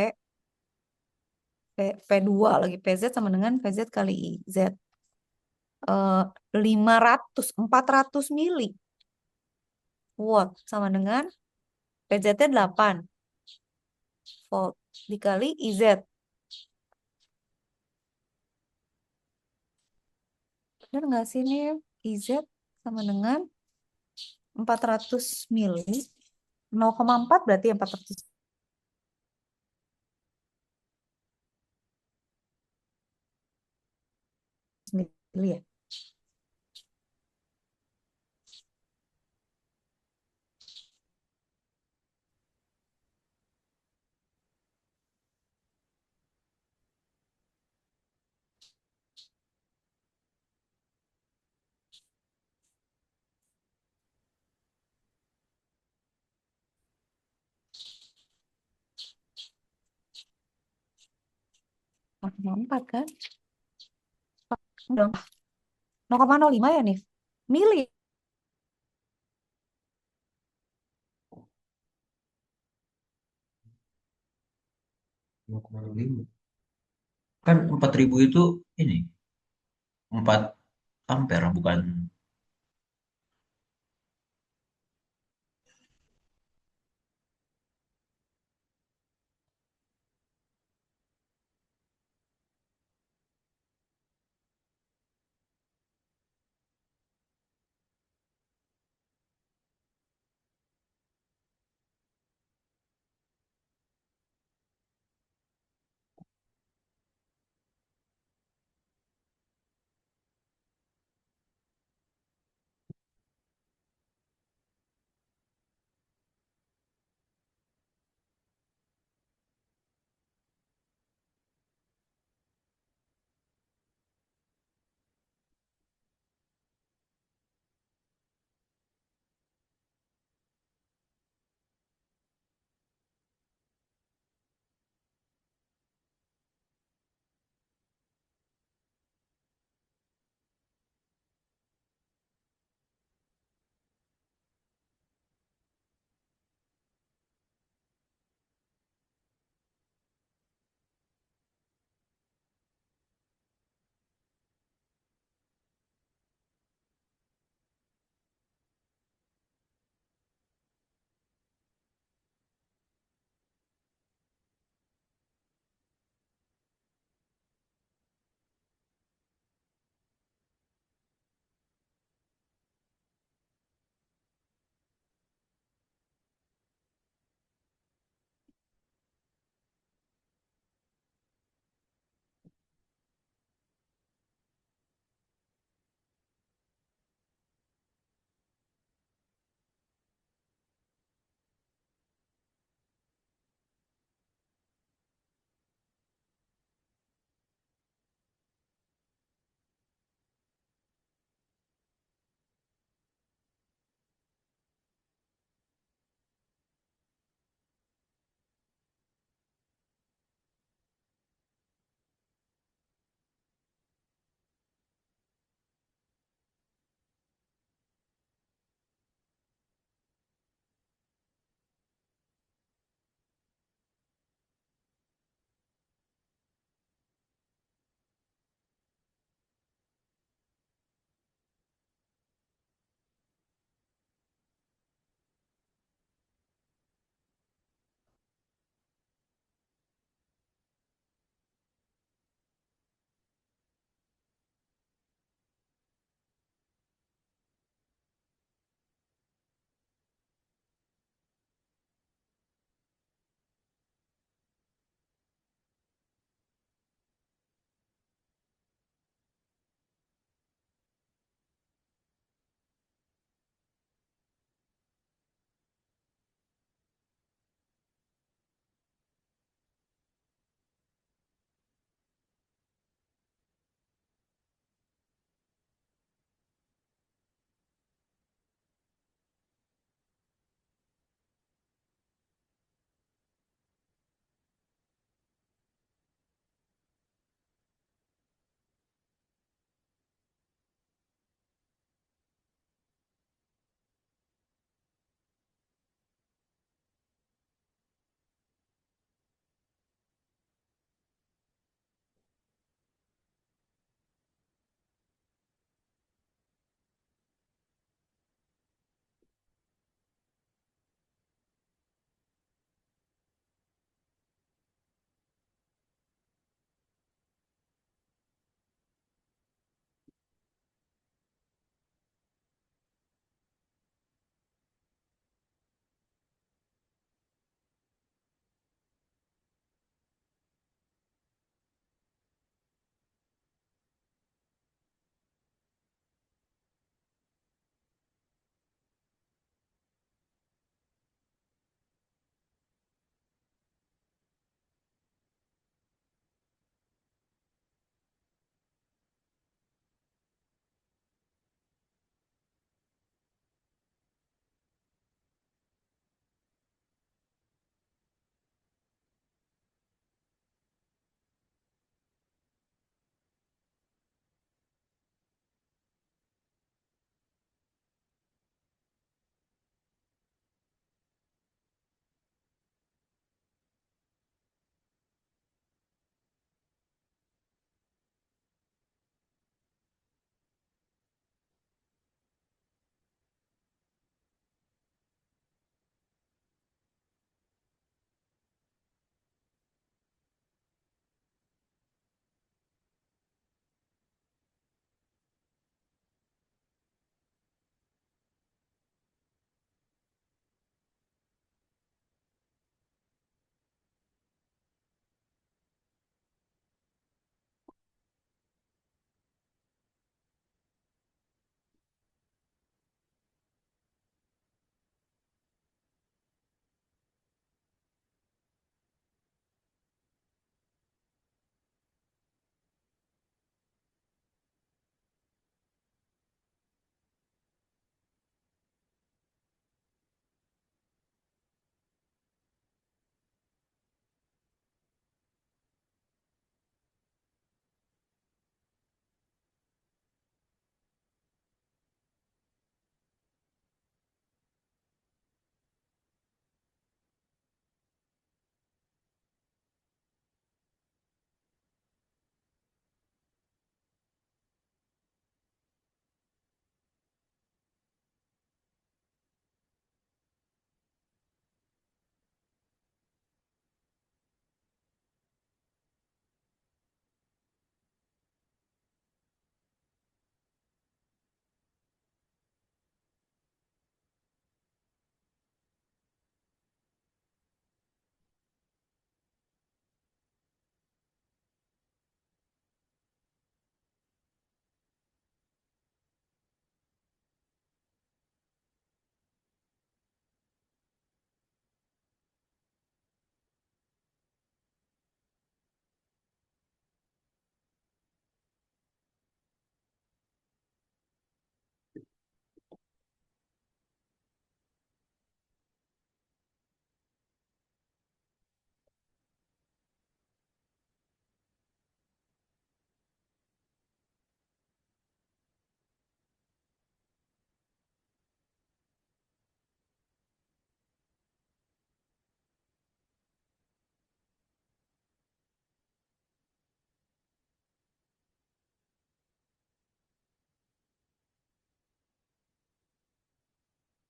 P2 lagi PZ sama dengan PZ kali IZ. 400 mili watt sama dengan PZ-nya 8 volt dikali IZ. Benar nggak sih ini? IZ sama dengan 400 mili. 0,4 berarti 400 mili ya. Nol koma empat kan? Dong. 0,05 ya nih. Mili.
0,05. Kan 4.000 itu ini 4 ampere bukan.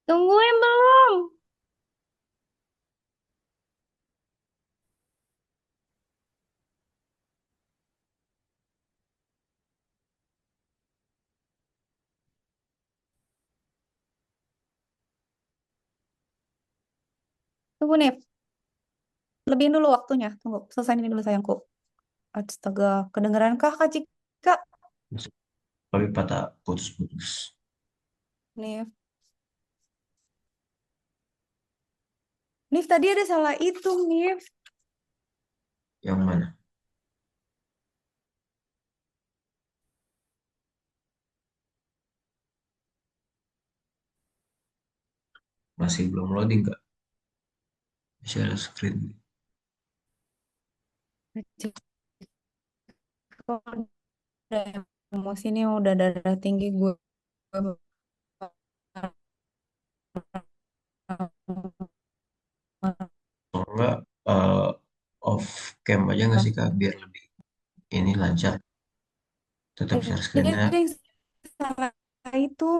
Tungguin belum? Tunggu nih, lebihin dulu waktunya. Tunggu, selesai ini dulu sayangku. Astaga, kedengeran kah Kak Cika?
Tapi patah putus-putus.
Nih, Nif tadi ada salah hitung, Nif.
Yang mana? Masih belum loading Kak? Share screen.
Kok udah emosi nih, udah darah tinggi gue.
Kalau enggak off cam aja nggak sih Kak? Biar lebih ini lancar. Tetap share
Dia
screen-nya.
ada yang salah itu.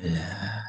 Ya,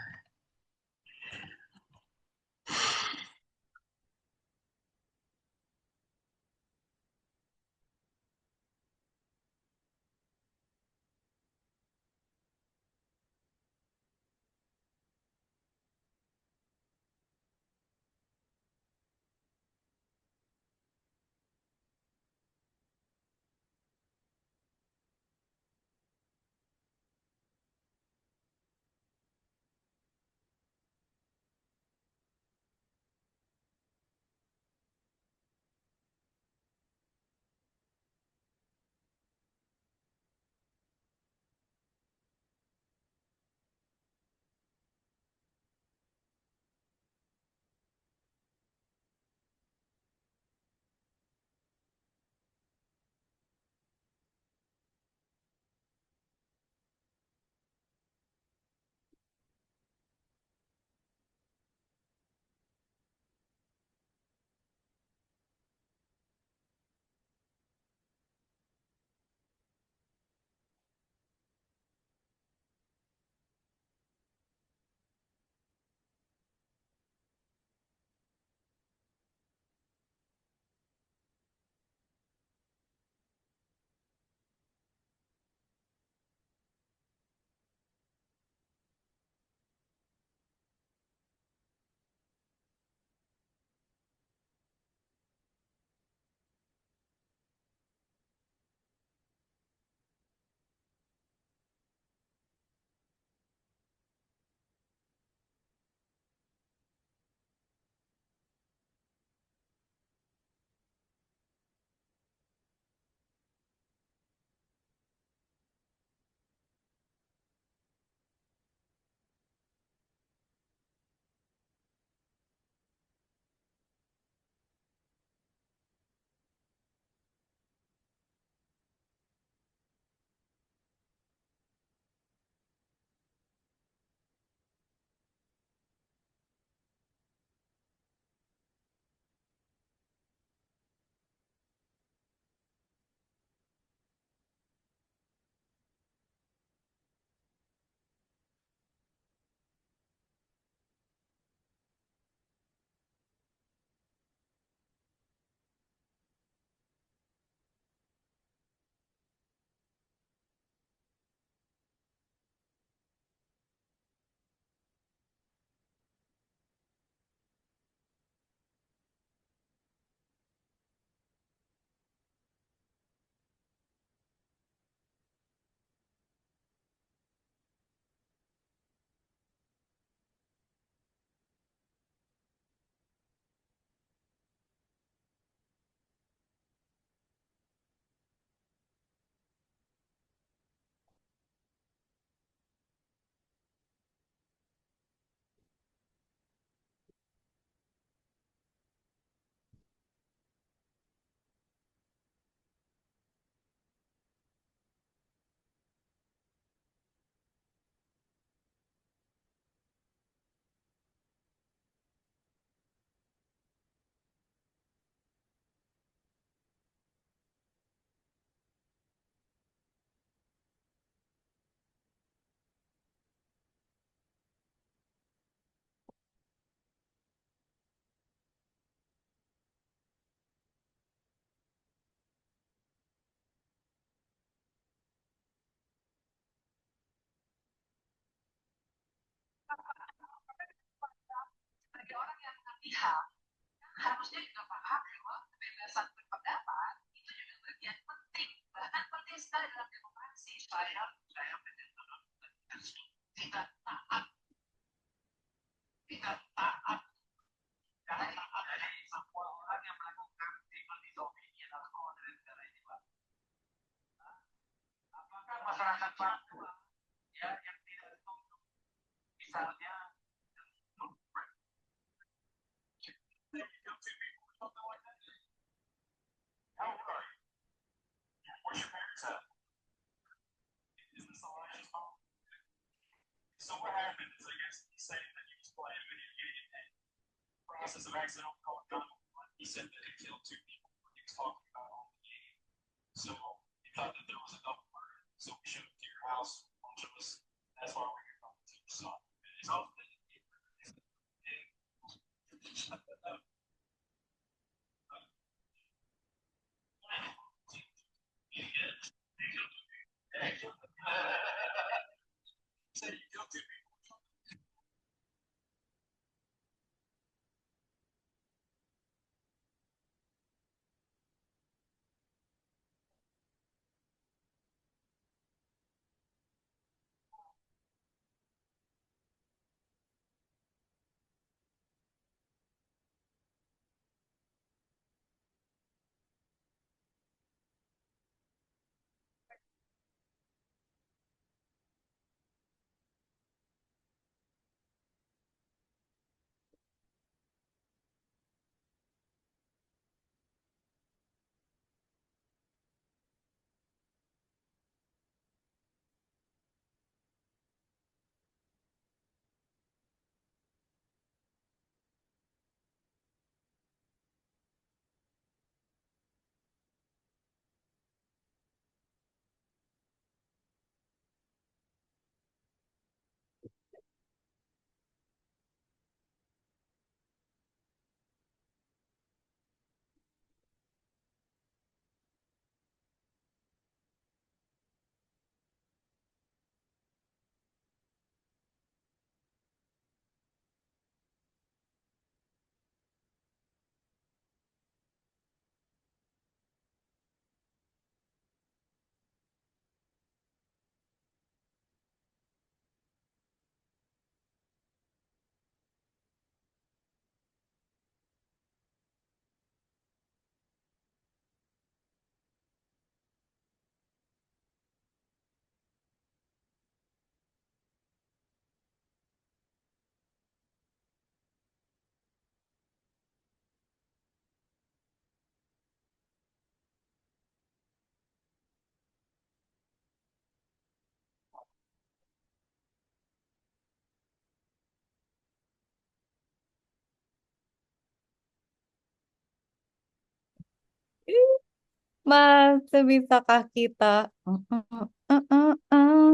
Masih bisakah kita? Mm, mm, mm, mm, mm,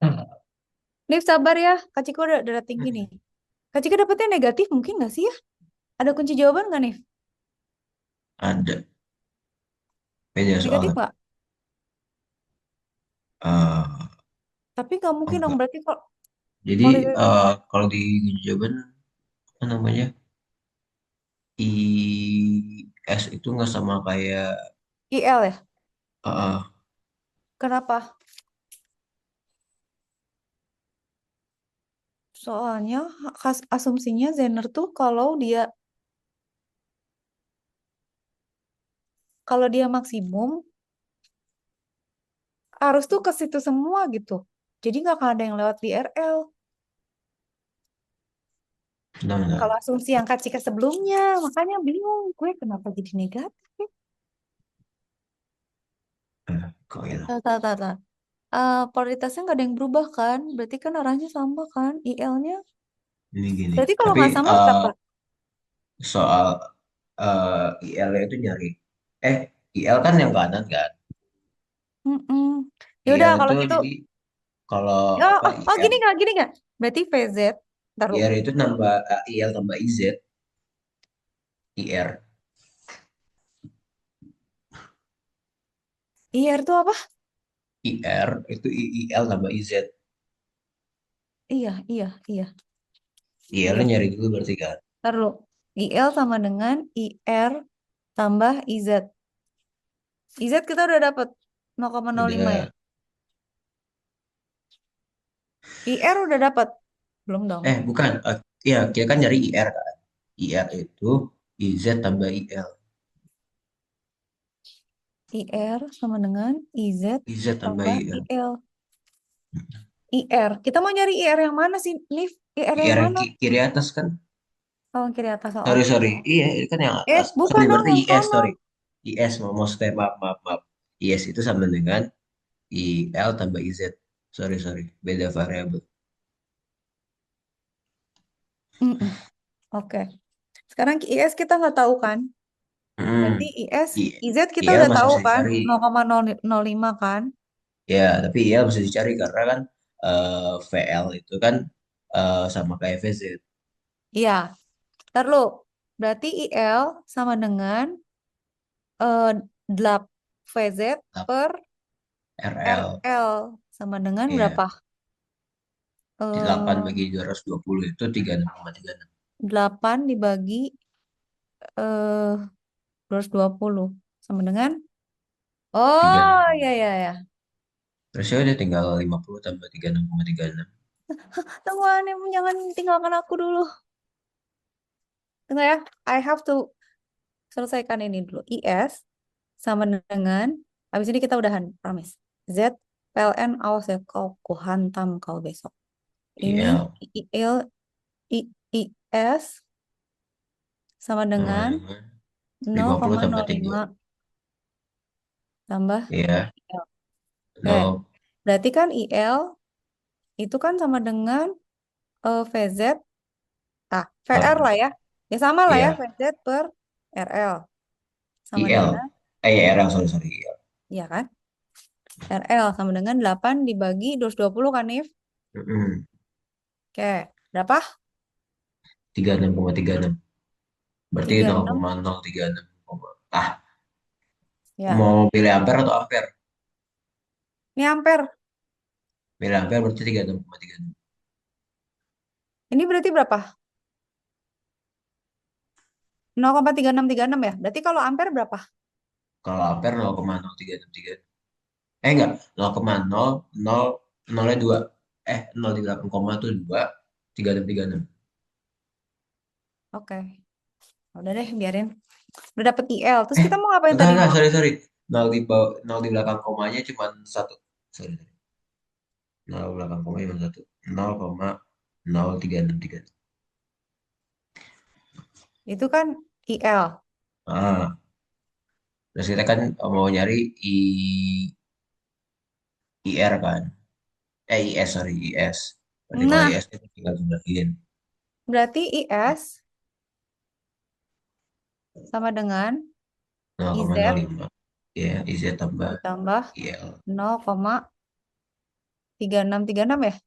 mm. Nif sabar ya, Kak Ciko udah tinggi nih. Kak Ciko dapetnya negatif mungkin nggak sih ya? Ada kunci jawaban nggak Nif?
Ada beda
Negatif
soalnya.
nggak?
Eh,
Tapi nggak mungkin dong
enggak.
berarti kalau
Jadi
kalau negatif
kalau di jawaban apa namanya, IS itu nggak sama kayak
IL ya?
eh,
Kenapa? Soalnya asumsinya Zener tuh kalau dia maksimum arus tuh ke situ semua gitu. Jadi nggak akan ada yang lewat di RL.
benar-benar.
Kalau asumsi yang Kak Cika sebelumnya, makanya bingung gue kenapa jadi negatif.
Kok gitu?
Tahu, tahu, tahu. Prioritasnya nggak ada yang berubah kan? Berarti kan arahnya sama kan? IL-nya.
Ini gini.
Berarti kalau
Tapi
nggak sama berapa?
soal IL itu nyari. Eh, IL kan yang kanan kan?
Mm-mm. Ya udah
IL
kalau
itu
gitu.
jadi kalau
Oh,
apa
oh, oh,
IL,
gini nggak, gini nggak? Berarti VZ. Taruh.
IR itu nambah IL tambah IZ, IR.
IR tuh apa?
IR itu IL tambah IZ.
Iya, iya, iya,
IL-nya
iya.
nyari dulu berarti kan?
Taruh. IL sama dengan IR tambah IZ. IZ kita udah dapet 0,05 ya.
Udah.
IR udah dapet. Belum dong.
Bukan. Iya, kita kan nyari IR kan. IR itu IZ tambah IL.
IR sama dengan IZ
IZ tambah
tambah
IL.
IL. IR. Kita mau nyari IR yang mana sih, Liv? IR yang
IR yang
mana?
kiri atas kan?
Kanan kiri atas. Oh,
Sorry,
oke.
sorry. Iya, itu kan yang atas.
Bukan
Sorry,
dong
berarti
yang
IS,
sono.
sorry. IS, maksudnya maaf, maaf, maaf. IS itu sama dengan IL tambah IZ. Sorry, sorry. Beda variabel.
Mm-mm. Oke. Sekarang IS kita nggak tahu kan? Berarti
Hmm.
IS,
I,
IZ kita
IL
udah
masih
tahu
bisa
kan?
dicari.
0,005 kan?
Ya, tapi IL masih dicari karena kan VL itu kan sama kayak VZ.
Iya. Ntar lu. Berarti IL sama dengan eh 8 VZ per
RL.
RL sama dengan
Ya,
berapa?
8
Eh
bagi 220 itu 36,36.
8 dibagi 220 sama dengan, oh ya
36,36.
ya ya.
Terus ya udah tinggal 50 tambah 36,36.
Tunggu nih, jangan tinggalkan aku dulu. Tunggu ya. I have to selesaikan ini dulu. IS sama dengan, habis ini kita udahan, promise. Z, PLN, awas ya kau, ku hantam kau besok. Ini
IL
IL, IS sama
sama
dengan
dengan
nol
50
koma
tambah
nol
3.
lima tambah
Iya,
IL. Oke,
0.
berarti kan IL itu kan sama dengan VZ, VR
eh,
lah ya. Ya sama lah ya,
Iya,
VZ per RL. Sama
IL.
dengan,
Ya, RL, sorry, sorry. IL.
ya kan? RL sama dengan 8 dibagi 220 kan, Nif?
Mm-mm.
Oke, berapa?
36,36. Berarti
36,
0,036. Ah,
ya.
mau pilih ampere atau ampere?
Ini ampere.
Pilih ampere berarti 36,36.
Ini berarti berapa? 0,3636 ya? Berarti kalau ampere berapa?
Kalau ampere 0,0363. Enggak, 0,00 nolnya 2. 0,38 koma tuh 2, 3636.
Oke, udah deh, biarin. Udah dapet IL. Terus kita mau ngapain tadi,
Enggak,
Nif?
sorry, sorry. 0 di bawah, 0 di belakang komanya cuma satu. Sorry, sorry. 0 di belakang komanya cuma satu. 0,0363.
Itu kan IL.
Ah, terus kita kan mau nyari IR kan? IS, sorry, IS. Berarti kalau
Nah,
IS itu tinggal jumlahin.
berarti IS sama dengan IZ
0,05. Ya, IZ tambah
ditambah
IL.
0,3636 ya?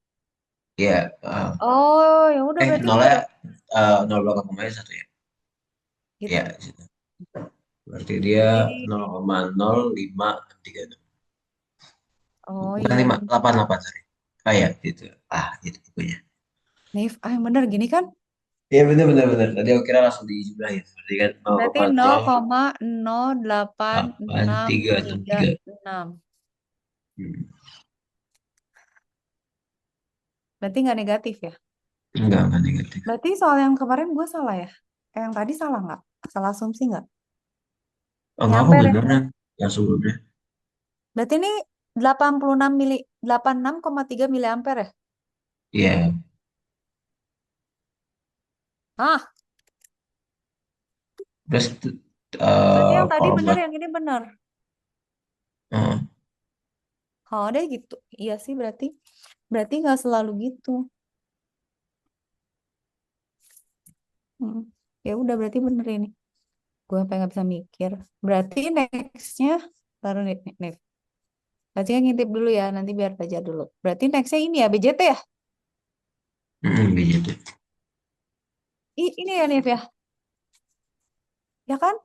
Ya,
Oh, ya udah berarti udah
nolnya
dapet
0 belakang komanya satu ya.
gitu.
Ya, di situ. Berarti dia
Oke.
0,0563.
Oh
Bukan
iya,
5,
bener.
88, sorry. Ah ya, itu. Itu pokoknya.
Nif, ah yang bener gini kan?
Iya, bener, bener, bener. Tadi aku kira langsung dijumlahin. Berarti kan
Berarti
0,08363.
0,08636.
Hmm.
Berarti nggak negatif ya?
Enggak negatif.
Berarti soal yang kemarin gue salah ya? Yang tadi salah nggak? Salah asumsi nggak?
Oh,
Ini
enggak kok
ampere ya?
beneran. Yang sebelumnya.
Berarti ini 86 mili, 86,3 mili ampere ya?
Iya.
Ah,
Terus
berarti yang tadi
kalau
bener,
buat
yang ini bener.
eh,
Oh, deh gitu. Iya sih berarti. Berarti nggak selalu gitu. Hmm. Ya udah berarti bener ini. Gue sampai nggak bisa mikir. Berarti nextnya baru nih, nih, nih. Berarti kan ngintip dulu ya, nanti biar belajar dulu. Berarti nextnya ini ya, BJT ya?
begitu.
Ini ya, Nif ya? Ya kan?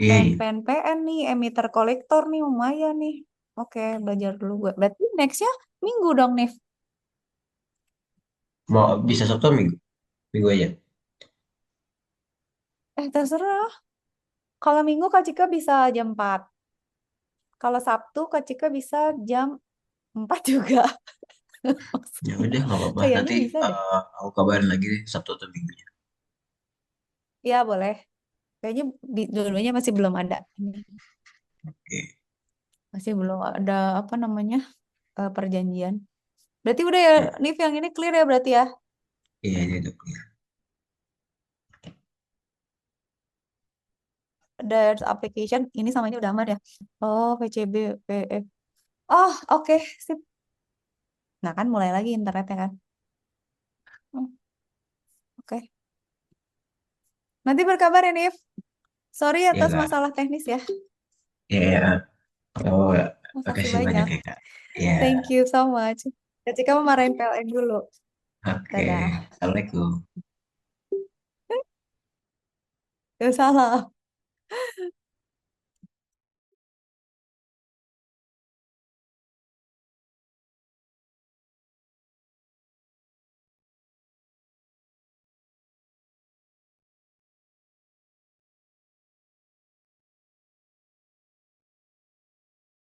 Iya, iya.
PN nih, emitter kolektor nih, lumayan nih. Oke, belajar dulu gue. Berarti nextnya minggu dong, Nif.
Mau bisa Sabtu Minggu? Minggu aja.
Terserah. Kalau minggu Kak Cika bisa jam 4. Kalau Sabtu Kak Cika bisa jam 4 juga.
Ya udah nggak apa-apa.
Kayaknya
Nanti
bisa deh.
aku kabarin lagi deh Sabtu atau Minggunya.
Ya, boleh. Kayaknya dua-duanya masih belum ada.
Oke.
Masih belum ada apa namanya perjanjian. Berarti udah ya,
Ya,
Nif yang ini clear ya berarti ya?
iya ini udah clear.
there's application ini sama ini udah aman ya. Oh, VCB, PF. Oh, oke, sip. Nah, kan mulai lagi internetnya kan. Hmm, oke. Nanti berkabar ya, Nif. Sorry
Ya
atas
kak.
masalah teknis ya.
Ya, ya. Oh,
Makasih
makasih banyak
banyak.
ya kak. Ya,
Thank you so much. Jadi kamu marahin PLN dulu.
oke.
Dadah.
Assalamualaikum.
Gak salah.